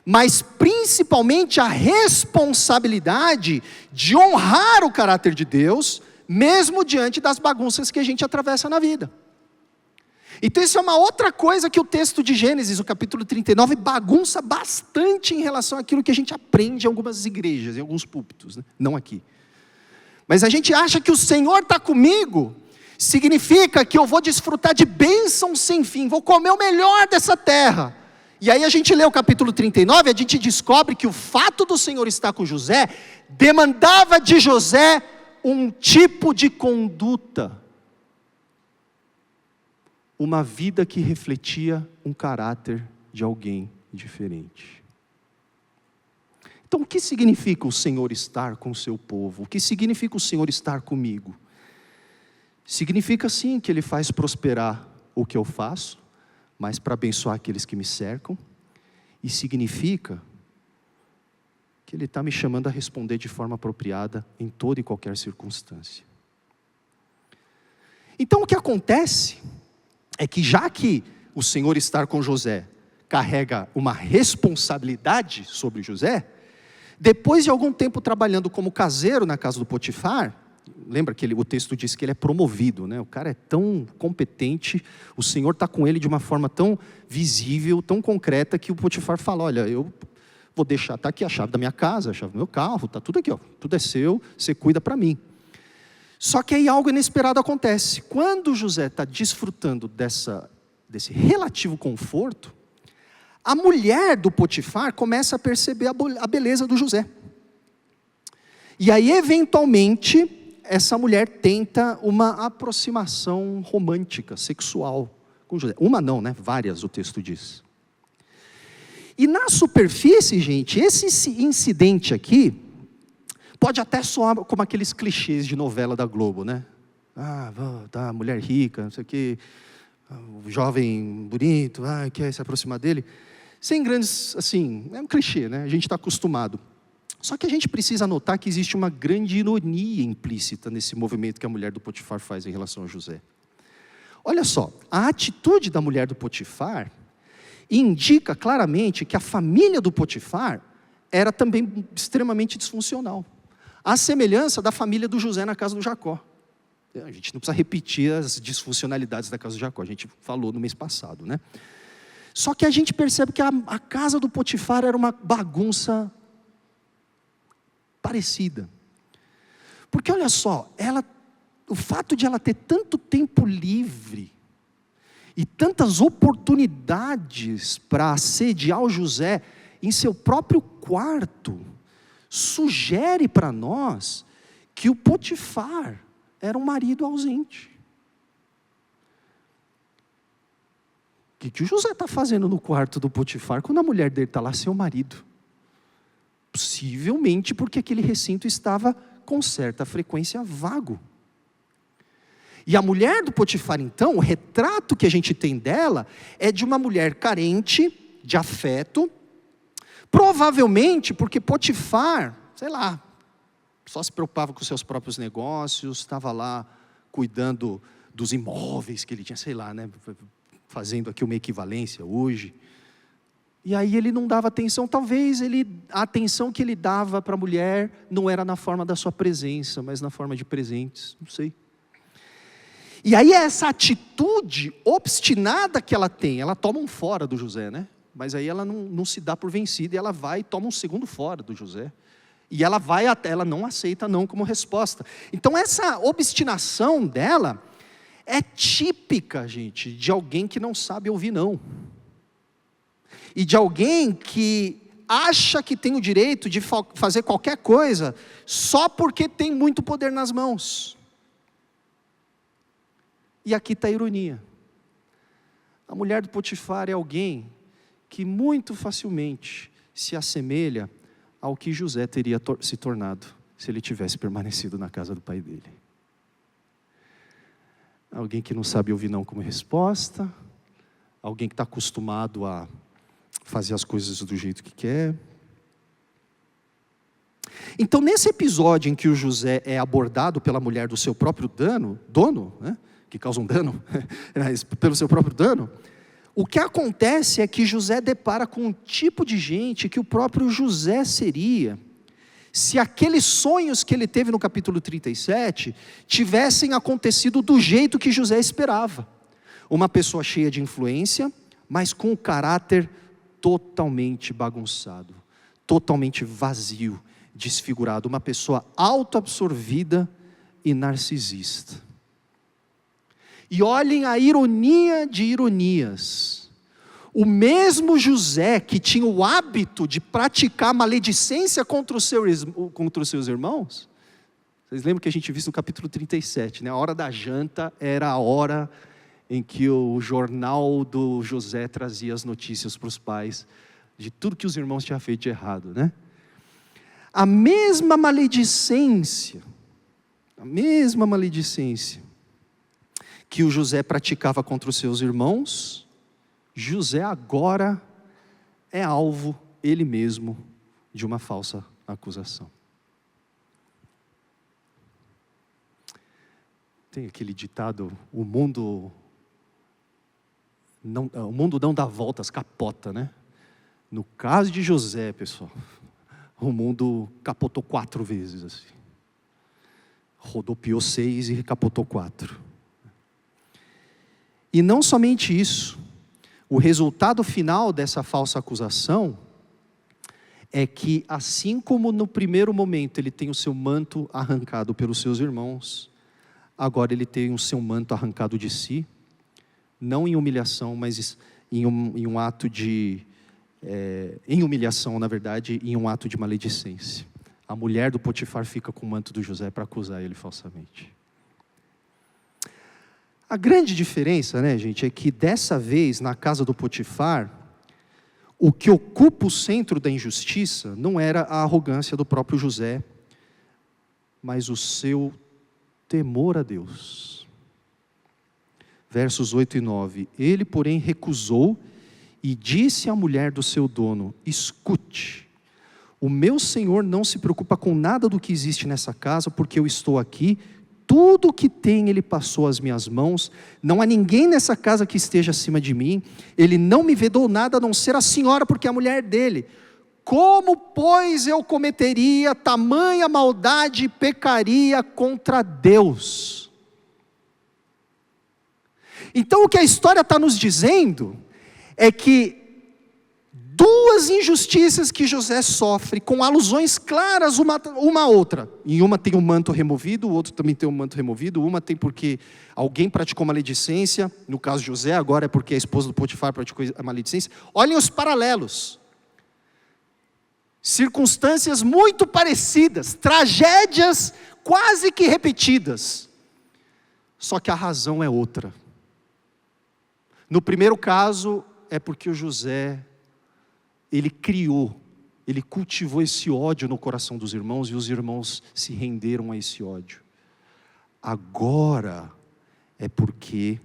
mas principalmente a responsabilidade de honrar o caráter de Deus, mesmo diante das bagunças que a gente atravessa na vida. Então isso é uma outra coisa que o texto de Gênesis, o capítulo 39, bagunça bastante em relação àquilo que a gente aprende em algumas igrejas, em alguns púlpitos, né? Não aqui. Mas a gente acha que o Senhor está comigo, significa que eu vou desfrutar de bênçãos sem fim, vou comer o melhor dessa terra. E aí a gente lê o capítulo 39, a gente descobre que o fato do Senhor estar com José, demandava de José um tipo de conduta, uma vida que refletia um caráter de alguém diferente. Então o que significa o Senhor estar com o seu povo? O que significa o Senhor estar comigo? Significa sim que Ele faz prosperar o que eu faço, mas para abençoar aqueles que me cercam, e significa que Ele está me chamando a responder de forma apropriada em toda e qualquer circunstância. Então o que acontece é que já que o Senhor estar com José carrega uma responsabilidade sobre José, depois de algum tempo trabalhando como caseiro na casa do Potifar, lembra que o texto diz que ele é promovido, né? O cara é tão competente, o Senhor está com ele de uma forma tão visível, tão concreta, que o Potifar fala, olha, eu vou deixar, está aqui a chave da minha casa, a chave do meu carro, está tudo aqui, ó, tudo é seu, você cuida para mim. Só que aí algo inesperado acontece. Quando José está desfrutando desse relativo conforto, a mulher do Potifar começa a perceber a beleza do José. E aí, eventualmente, essa mulher tenta uma aproximação romântica, sexual com José. Uma não, né? Várias, o texto diz. E na superfície, gente, esse incidente aqui pode até soar como aqueles clichês de novela da Globo, né? Tá, mulher rica, não sei o quê, jovem bonito, quer se aproximar dele. Sem grandes, assim, é um clichê, né? A gente está acostumado. Só que a gente precisa notar que existe uma grande ironia implícita nesse movimento que a mulher do Potifar faz em relação a José. Olha só, a atitude da mulher do Potifar indica claramente que a família do Potifar era também extremamente disfuncional. A semelhança da família do José na casa do Jacó. A gente não precisa repetir as disfuncionalidades da casa do Jacó, a gente falou no mês passado, né? Só que a gente percebe que a casa do Potifar era uma bagunça parecida. Porque olha só, o fato de ela ter tanto tempo livre e tantas oportunidades para assediar o José em seu próprio quarto, sugere para nós que o Potifar era um marido ausente. O que o José está fazendo no quarto do Potifar quando a mulher dele está lá, seu marido? Possivelmente porque aquele recinto estava com certa frequência vago. E a mulher do Potifar, então, o retrato que a gente tem dela é de uma mulher carente de afeto, provavelmente porque Potifar, sei lá, só se preocupava com seus próprios negócios, estava lá cuidando dos imóveis que ele tinha, sei lá, né, fazendo aqui uma equivalência hoje. E aí ele não dava atenção, talvez a atenção que ele dava para a mulher não era na forma da sua presença, mas na forma de presentes, não sei. E aí essa atitude obstinada que ela tem, ela toma um fora do José, né? Mas aí ela não se dá por vencida, e ela vai e toma um segundo fora do José. E ela vai até, ela não aceita não como resposta. Então essa obstinação dela é típica, gente, de alguém que não sabe ouvir não. E de alguém que acha que tem o direito de fazer qualquer coisa só porque tem muito poder nas mãos. E aqui está a ironia. A mulher do Potifar é alguém que muito facilmente se assemelha ao que José teria se tornado se ele tivesse permanecido na casa do pai dele. Alguém que não sabe ouvir não como resposta, alguém que está acostumado a fazer as coisas do jeito que quer. Então, nesse episódio em que o José é abordado pela mulher do seu próprio dono, né, que causa um dano, pelo seu próprio dano, o que acontece é que José depara com um tipo de gente que o próprio José seria, se aqueles sonhos que ele teve no capítulo 37, tivessem acontecido do jeito que José esperava. Uma pessoa cheia de influência, mas com o caráter totalmente bagunçado, totalmente vazio, desfigurado. Uma pessoa autoabsorvida e narcisista. E olhem a ironia de ironias. O mesmo José que tinha o hábito de praticar maledicência contra os seus irmãos. Vocês lembram que a gente viu no capítulo 37, né? A hora da janta era a hora em que o jornal do José trazia as notícias para os pais de tudo que os irmãos tinham feito de errado, né? A mesma maledicência que o José praticava contra os seus irmãos, José agora é alvo, ele mesmo, de uma falsa acusação. Tem aquele ditado, o mundo não dá voltas, capota, né? No caso de José, pessoal, o mundo capotou 4 vezes, assim. Rodopiou 6 e capotou 4. E não somente isso, o resultado final dessa falsa acusação é que, assim como no primeiro momento ele tem o seu manto arrancado pelos seus irmãos, agora ele tem o seu manto arrancado de si, não em humilhação, mas em um ato de... em humilhação, na verdade, em um ato de maledicência. A mulher do Potifar fica com o manto do José para acusar ele falsamente. A grande diferença, né, gente, é que dessa vez, na casa do Potifar, o que ocupa o centro da injustiça não era a arrogância do próprio José, mas o seu temor a Deus. Versos 8 e 9. Ele, porém, recusou e disse à mulher do seu dono: escute, o meu senhor não se preocupa com nada do que existe nessa casa, porque eu estou aqui. Tudo o que tem ele passou às minhas mãos, não há ninguém nessa casa que esteja acima de mim, ele não me vedou nada a não ser a senhora, porque é a mulher dele. Como, pois, eu cometeria tamanha maldade e pecaria contra Deus? Então o que a história está nos dizendo, é que 2 injustiças que José sofre, com alusões claras uma à outra. Em uma tem um manto removido, o outro também tem um manto removido. Uma tem porque alguém praticou maledicência, no caso de José, agora é porque a esposa do Potifar praticou a maledicência. Olhem os paralelos. Circunstâncias muito parecidas, tragédias quase que repetidas. Só que a razão é outra. No primeiro caso, é porque o José... ele cultivou esse ódio no coração dos irmãos, e os irmãos se renderam a esse ódio. Agora é porque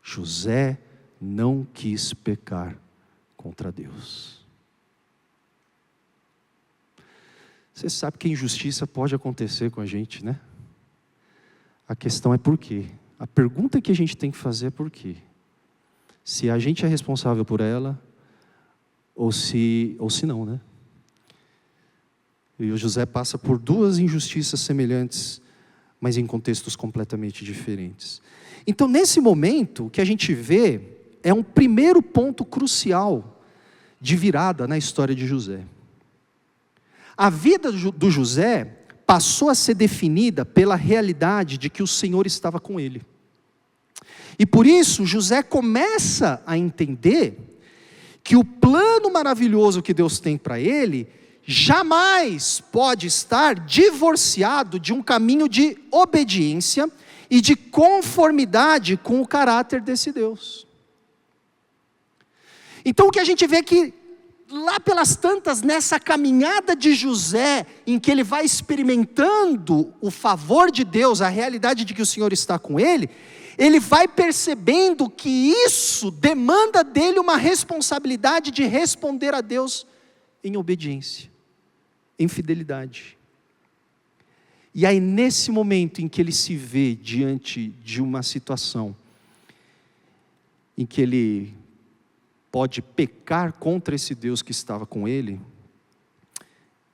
José não quis pecar contra Deus. Você sabe que a injustiça pode acontecer com a gente, né? A questão é por quê. A pergunta que a gente tem que fazer é por quê. Se a gente é responsável por ela, ou se não, né? E o José passa por 2 injustiças semelhantes, mas em contextos completamente diferentes. Então, nesse momento, o que a gente vê é um primeiro ponto crucial de virada na história de José. A vida do José passou a ser definida pela realidade de que o Senhor estava com ele. E por isso José começa a entender que o plano maravilhoso que Deus tem para ele jamais pode estar divorciado de um caminho de obediência e de conformidade com o caráter desse Deus. Então o que a gente vê que lá pelas tantas, nessa caminhada de José, em que ele vai experimentando o favor de Deus, a realidade de que o Senhor está com ele, ele vai percebendo que isso demanda dele uma responsabilidade de responder a Deus em obediência, em fidelidade. E aí nesse momento em que ele se vê diante de uma situação em que ele pode pecar contra esse Deus que estava com ele,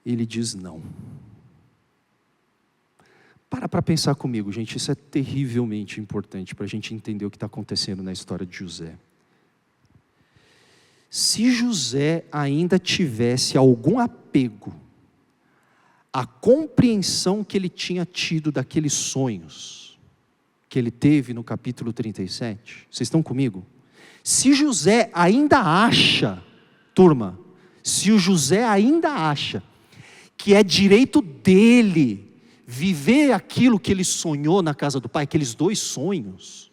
ele diz não. Para pensar comigo, gente, isso é terrivelmente importante para a gente entender o que está acontecendo na história de José. Se José ainda tivesse algum apego à compreensão que ele tinha tido daqueles sonhos que ele teve no capítulo 37, vocês estão comigo? Se José ainda acha, turma, se o José ainda acha que é direito dele viver aquilo que ele sonhou na casa do pai, aqueles 2 sonhos,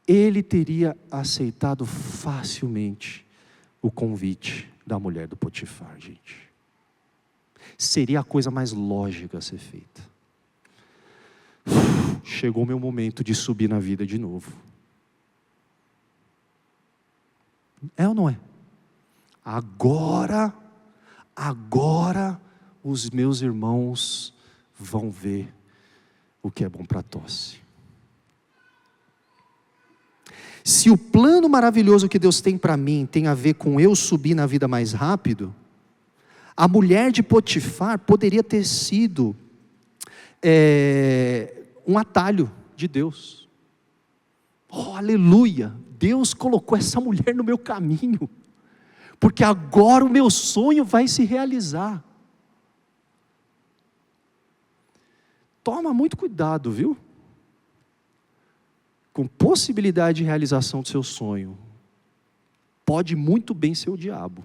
ele teria aceitado facilmente o convite da mulher do Potifar, gente. Seria a coisa mais lógica a ser feita. Chegou o meu momento de subir na vida de novo. É ou não é? Agora os meus irmãos vão ver o que é bom para a tosse. Se o plano maravilhoso que Deus tem para mim tem a ver com eu subir na vida mais rápido, a mulher de Potifar poderia ter sido um atalho de Deus. Oh, aleluia! Deus colocou essa mulher no meu caminho, porque agora o meu sonho vai se realizar. Toma muito cuidado, viu? Com possibilidade de realização do seu sonho. Pode muito bem ser o diabo.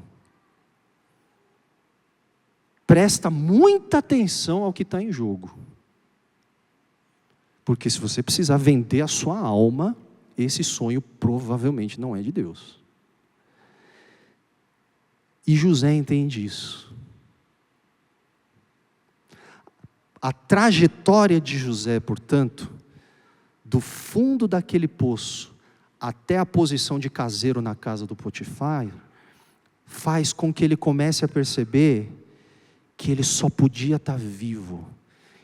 Presta muita atenção ao que está em jogo. Porque se você precisar vender a sua alma, esse sonho provavelmente não é de Deus. E José entende isso. A trajetória de José, portanto, do fundo daquele poço até a posição de caseiro na casa do Potifar, faz com que ele comece a perceber que ele só podia estar vivo,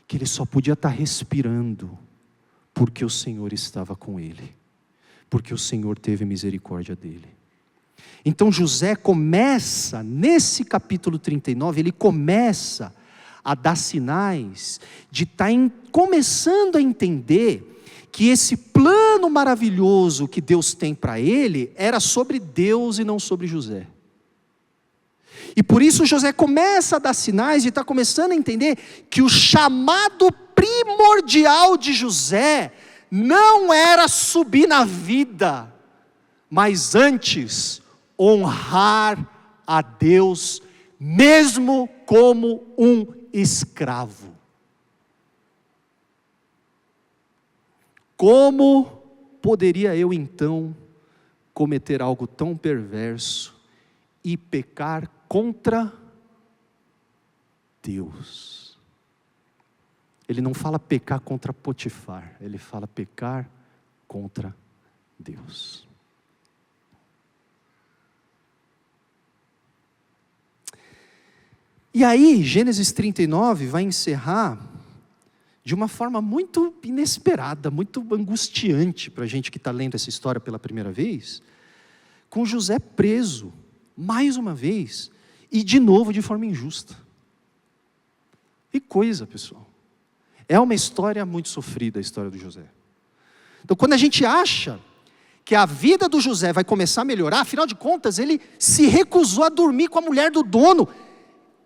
que ele só podia estar respirando, porque o Senhor estava com ele, porque o Senhor teve misericórdia dele. Então José começa, nesse capítulo 39, ele começa a dar sinais de estar começando a entender que esse plano maravilhoso que Deus tem para ele, era sobre Deus e não sobre José. E por isso José começa a dar sinais e está começando a entender que o chamado primordial de José não era subir na vida, mas antes honrar a Deus, mesmo como um escravo. Como poderia eu então cometer algo tão perverso e pecar contra Deus? Ele não fala pecar contra Potifar, ele fala pecar contra Deus. E aí, Gênesis 39 vai encerrar de uma forma muito inesperada, muito angustiante para a gente que está lendo essa história pela primeira vez, com José preso, mais uma vez, e de novo de forma injusta. Que coisa, pessoal. É uma história muito sofrida, a história do José. Então, quando a gente acha que a vida do José vai começar a melhorar, afinal de contas, ele se recusou a dormir com a mulher do dono,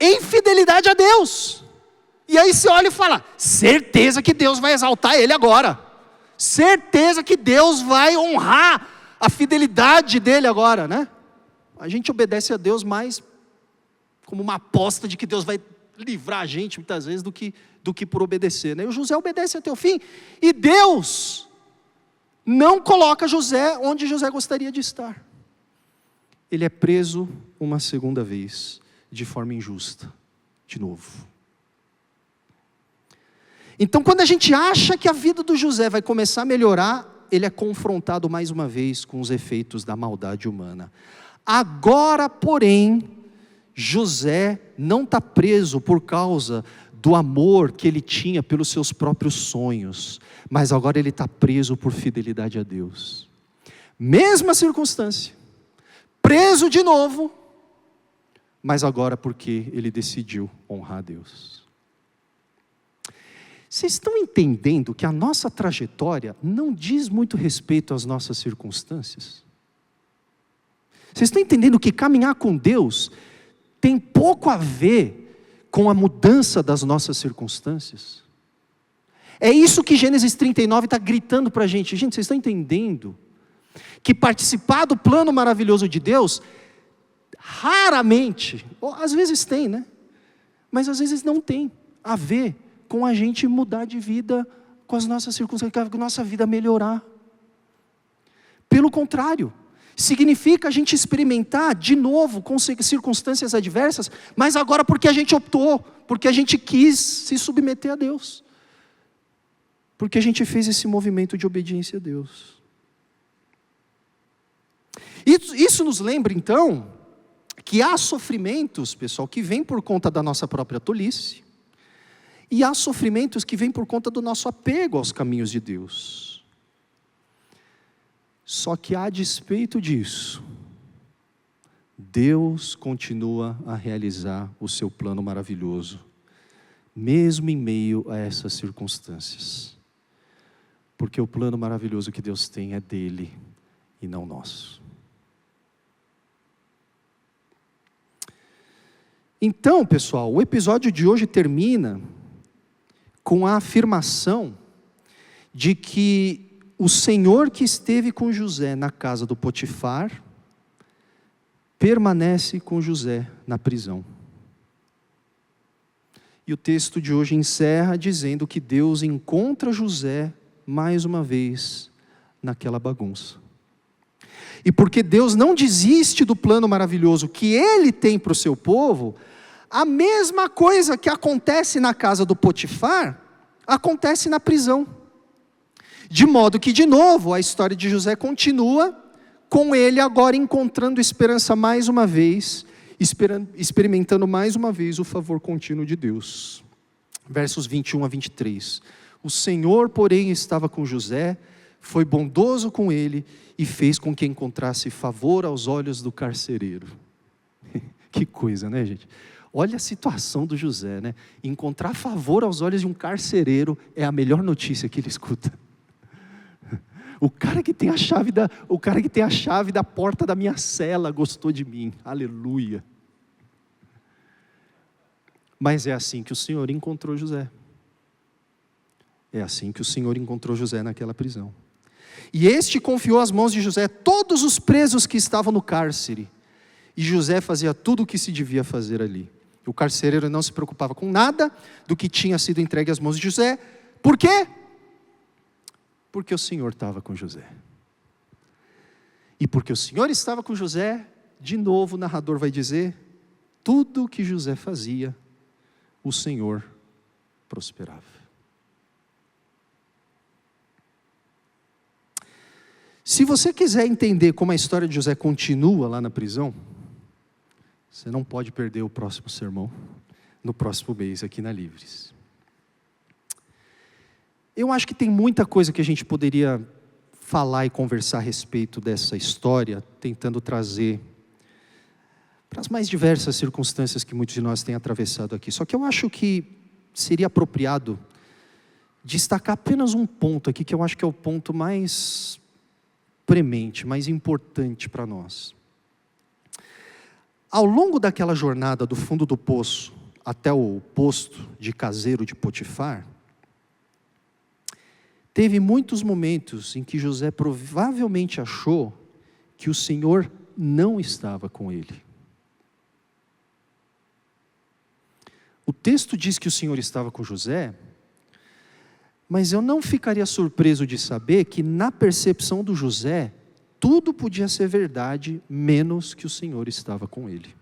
em fidelidade a Deus. E aí você olha e fala, certeza que Deus vai exaltar ele agora. Certeza que Deus vai honrar a fidelidade dele agora, né? A gente obedece a Deus mais como uma aposta de que Deus vai livrar a gente, muitas vezes, do que por obedecer, né? E o José obedece até o fim, e Deus não coloca José onde José gostaria de estar. Ele é preso uma segunda vez, de forma injusta, de novo. Então, quando a gente acha que a vida do José vai começar a melhorar, ele é confrontado mais uma vez com os efeitos da maldade humana. Agora, porém, José não está preso por causa do amor que ele tinha pelos seus próprios sonhos, mas agora ele está preso por fidelidade a Deus. Mesma circunstância, preso de novo, mas agora porque ele decidiu honrar a Deus. Vocês estão entendendo que a nossa trajetória não diz muito respeito às nossas circunstâncias? Vocês estão entendendo que caminhar com Deus tem pouco a ver com a mudança das nossas circunstâncias? É isso que Gênesis 39 está gritando para a gente. Gente, vocês estão entendendo que participar do plano maravilhoso de Deus, raramente, ou às vezes tem, né? Mas às vezes não tem a ver com a gente mudar de vida, com as nossas circunstâncias, com a nossa vida melhorar. Pelo contrário, significa a gente experimentar de novo com circunstâncias adversas, mas agora porque a gente optou, porque a gente quis se submeter a Deus, porque a gente fez esse movimento de obediência a Deus. Isso nos lembra então, que há sofrimentos, pessoal, que vêm por conta da nossa própria tolice, e há sofrimentos que vêm por conta do nosso apego aos caminhos de Deus. Só que a despeito disso, Deus continua a realizar o seu plano maravilhoso, mesmo em meio a essas circunstâncias. Porque o plano maravilhoso que Deus tem é dele e não nosso. Então, pessoal, o episódio de hoje termina com a afirmação de que o Senhor que esteve com José na casa do Potifar, permanece com José na prisão. E o texto de hoje encerra dizendo que Deus encontra José mais uma vez naquela bagunça. E porque Deus não desiste do plano maravilhoso que Ele tem para o seu povo, a mesma coisa que acontece na casa do Potifar, acontece na prisão. De modo que, de novo, a história de José continua, com ele agora encontrando esperança mais uma vez, experimentando mais uma vez o favor contínuo de Deus. Versos 21 a 23. O Senhor, porém, estava com José, foi bondoso com ele e fez com que encontrasse favor aos olhos do carcereiro. Que coisa, né, gente? Olha a situação do José, né? Encontrar favor aos olhos de um carcereiro é a melhor notícia que ele escuta. O cara que tem a chave da porta da minha cela gostou de mim. Aleluia. Mas é assim que o Senhor encontrou José. É assim que o Senhor encontrou José naquela prisão. E este confiou às mãos de José todos os presos que estavam no cárcere. E José fazia tudo o que se devia fazer ali. O carcereiro não se preocupava com nada do que tinha sido entregue às mãos de José. Por quê? Porque o Senhor estava com José. E porque o Senhor estava com José, de novo o narrador vai dizer, tudo o que José fazia, o Senhor prosperava. Se você quiser entender como a história de José continua lá na prisão, você não pode perder o próximo sermão, no próximo mês aqui na Livres. Eu acho que tem muita coisa que a gente poderia falar e conversar a respeito dessa história, tentando trazer para as mais diversas circunstâncias que muitos de nós têm atravessado aqui. Só que eu acho que seria apropriado destacar apenas um ponto aqui, que eu acho que é o ponto mais premente, mais importante para nós. Ao longo daquela jornada do fundo do poço até o posto de caseiro de Potifar, teve muitos momentos em que José provavelmente achou que o Senhor não estava com ele. O texto diz que o Senhor estava com José, mas eu não ficaria surpreso de saber que na percepção do José, tudo podia ser verdade, menos que o Senhor estava com ele.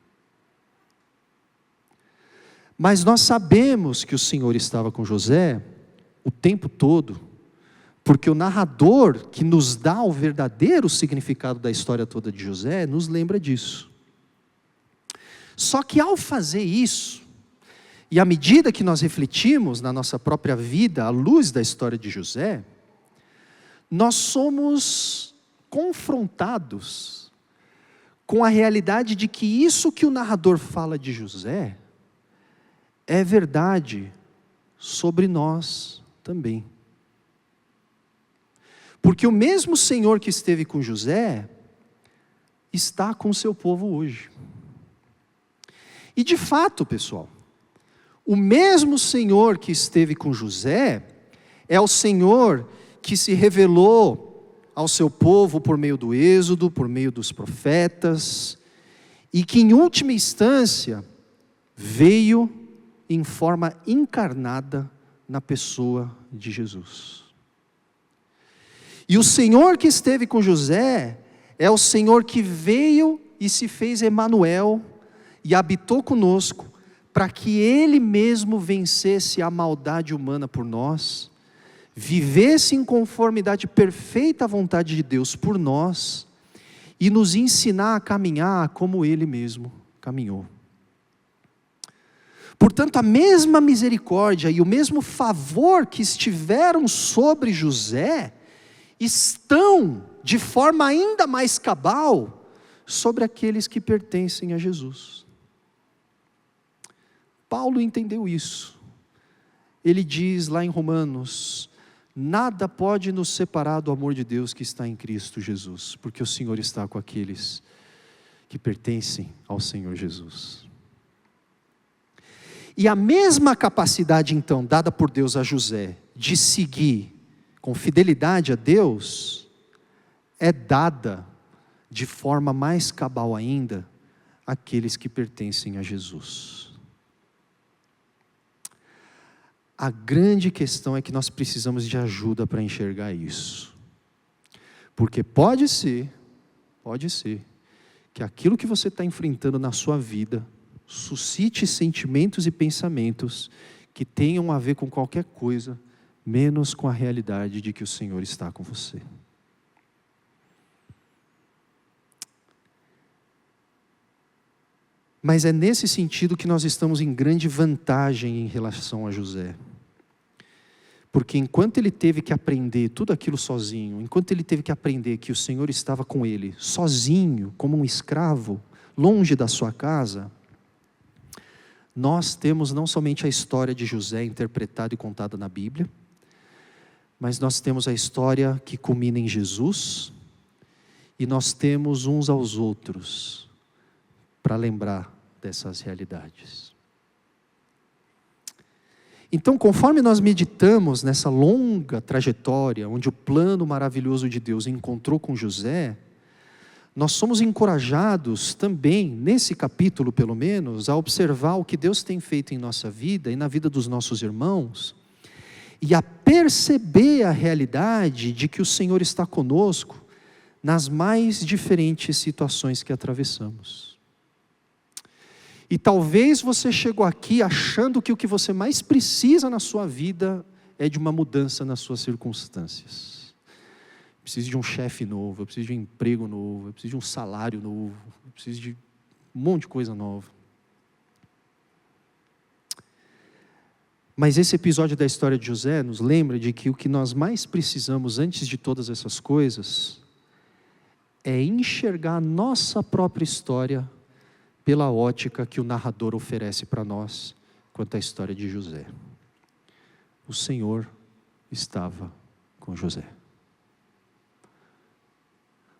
Mas nós sabemos que o Senhor estava com José o tempo todo, porque o narrador que nos dá o verdadeiro significado da história toda de José, nos lembra disso. Só que ao fazer isso, e à medida que nós refletimos na nossa própria vida, à luz da história de José, nós somos confrontados com a realidade de que isso que o narrador fala de José, é verdade sobre nós também. Porque o mesmo Senhor que esteve com José, está com o seu povo hoje. E de fato, pessoal, o mesmo Senhor que esteve com José, é o Senhor que se revelou ao seu povo por meio do Êxodo, por meio dos profetas, e que em última instância, veio em forma encarnada na pessoa de Jesus. E o Senhor que esteve com José, é o Senhor que veio e se fez Emanuel, e habitou conosco, para que Ele mesmo vencesse a maldade humana por nós, vivesse em conformidade perfeita à vontade de Deus por nós, e nos ensinar a caminhar como Ele mesmo caminhou. Portanto, a mesma misericórdia e o mesmo favor que estiveram sobre José, estão de forma ainda mais cabal sobre aqueles que pertencem a Jesus. Paulo entendeu isso. Ele diz lá em Romanos: nada pode nos separar do amor de Deus que está em Cristo Jesus, porque o Senhor está com aqueles que pertencem ao Senhor Jesus. E a mesma capacidade então dada por Deus a José de seguir com fidelidade a Deus, é dada de forma mais cabal ainda àqueles que pertencem a Jesus. A grande questão é que nós precisamos de ajuda para enxergar isso. Porque pode ser que aquilo que você está enfrentando na sua vida suscite sentimentos e pensamentos que tenham a ver com qualquer coisa, menos com a realidade de que o Senhor está com você. Mas é nesse sentido que nós estamos em grande vantagem em relação a José. Porque enquanto ele teve que aprender tudo aquilo sozinho, enquanto ele teve que aprender que o Senhor estava com ele, sozinho, como um escravo, longe da sua casa, nós temos não somente a história de José interpretada e contada na Bíblia, mas nós temos a história que culmina em Jesus, e nós temos uns aos outros para lembrar dessas realidades. Então, conforme nós meditamos nessa longa trajetória, onde o plano maravilhoso de Deus encontrou com José, nós somos encorajados também, nesse capítulo pelo menos, a observar o que Deus tem feito em nossa vida e na vida dos nossos irmãos, e a perceber a realidade de que o Senhor está conosco nas mais diferentes situações que atravessamos. E talvez você chegou aqui achando que o que você mais precisa na sua vida é de uma mudança nas suas circunstâncias. Eu preciso de um chefe novo, eu preciso de um emprego novo, eu preciso de um salário novo, eu preciso de um monte de coisa nova. Mas esse episódio da história de José nos lembra de que o que nós mais precisamos antes de todas essas coisas é enxergar a nossa própria história pela ótica que o narrador oferece para nós quanto à história de José. O Senhor estava com José.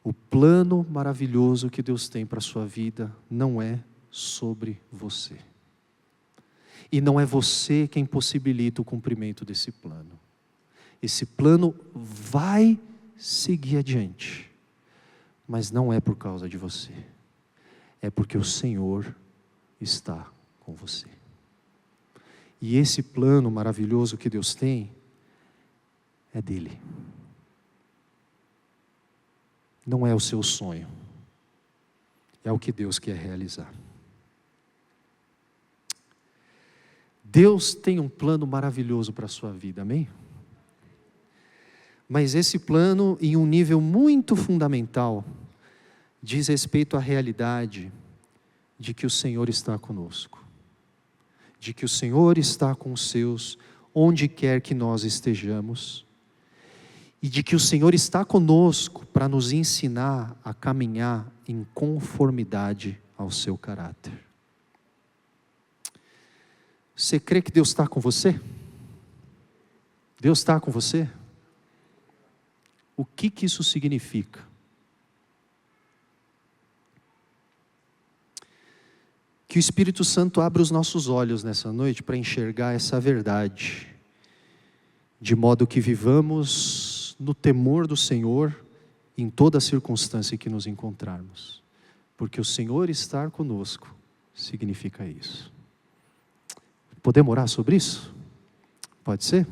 O plano maravilhoso que Deus tem para a sua vida não é sobre você. E não é você quem possibilita o cumprimento desse plano. Esse plano vai seguir adiante, mas não é por causa de você. É porque o Senhor está com você. E esse plano maravilhoso que Deus tem é dele. Não é o seu sonho. É o que Deus quer realizar. Deus tem um plano maravilhoso para a sua vida, amém? Mas esse plano, em um nível muito fundamental, diz respeito à realidade de que o Senhor está conosco. De que o Senhor está com os seus, onde quer que nós estejamos. E de que o Senhor está conosco para nos ensinar a caminhar em conformidade ao seu caráter. Você crê que Deus está com você? Deus está com você? O que isso significa? Que o Espírito Santo abra os nossos olhos nessa noite para enxergar essa verdade, de modo que vivamos no temor do Senhor em toda circunstância que nos encontrarmos, porque o Senhor estar conosco significa isso. Podemos orar sobre isso? Pode ser?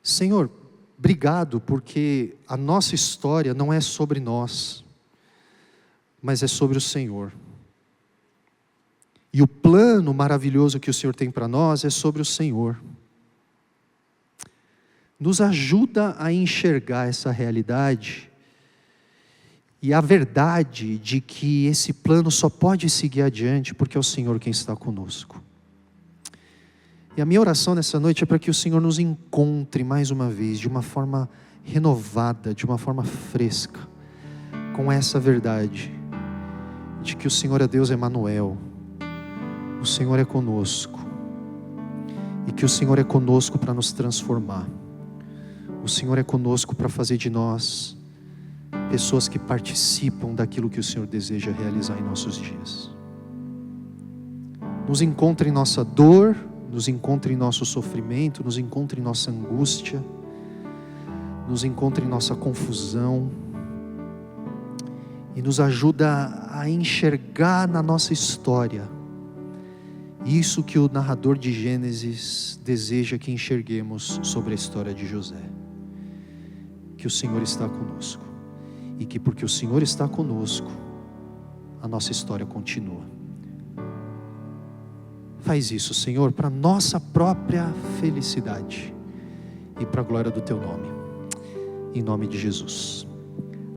Senhor, obrigado, porque a nossa história não é sobre nós, mas é sobre o Senhor. E o plano maravilhoso que o Senhor tem para nós é sobre o Senhor. Nos ajuda a enxergar essa realidade e a verdade de que esse plano só pode seguir adiante porque é o Senhor quem está conosco. E a minha oração nessa noite é para que o Senhor nos encontre mais uma vez, de uma forma renovada, de uma forma fresca, com essa verdade de que o Senhor é Deus Emanuel, o Senhor é conosco, e que o Senhor é conosco para nos transformar, o Senhor é conosco para fazer de nós pessoas que participam daquilo que o Senhor deseja realizar em nossos dias. Nos encontre em nossa dor, nos encontre em nosso sofrimento, nos encontre em nossa angústia, nos encontre em nossa confusão, e nos ajuda a enxergar na nossa história isso que o narrador de Gênesis deseja que enxerguemos sobre a história de José. Que o Senhor está conosco, e que porque o Senhor está conosco, a nossa história continua. Faz isso, Senhor, para nossa própria felicidade e para a glória do Teu nome, em nome de Jesus.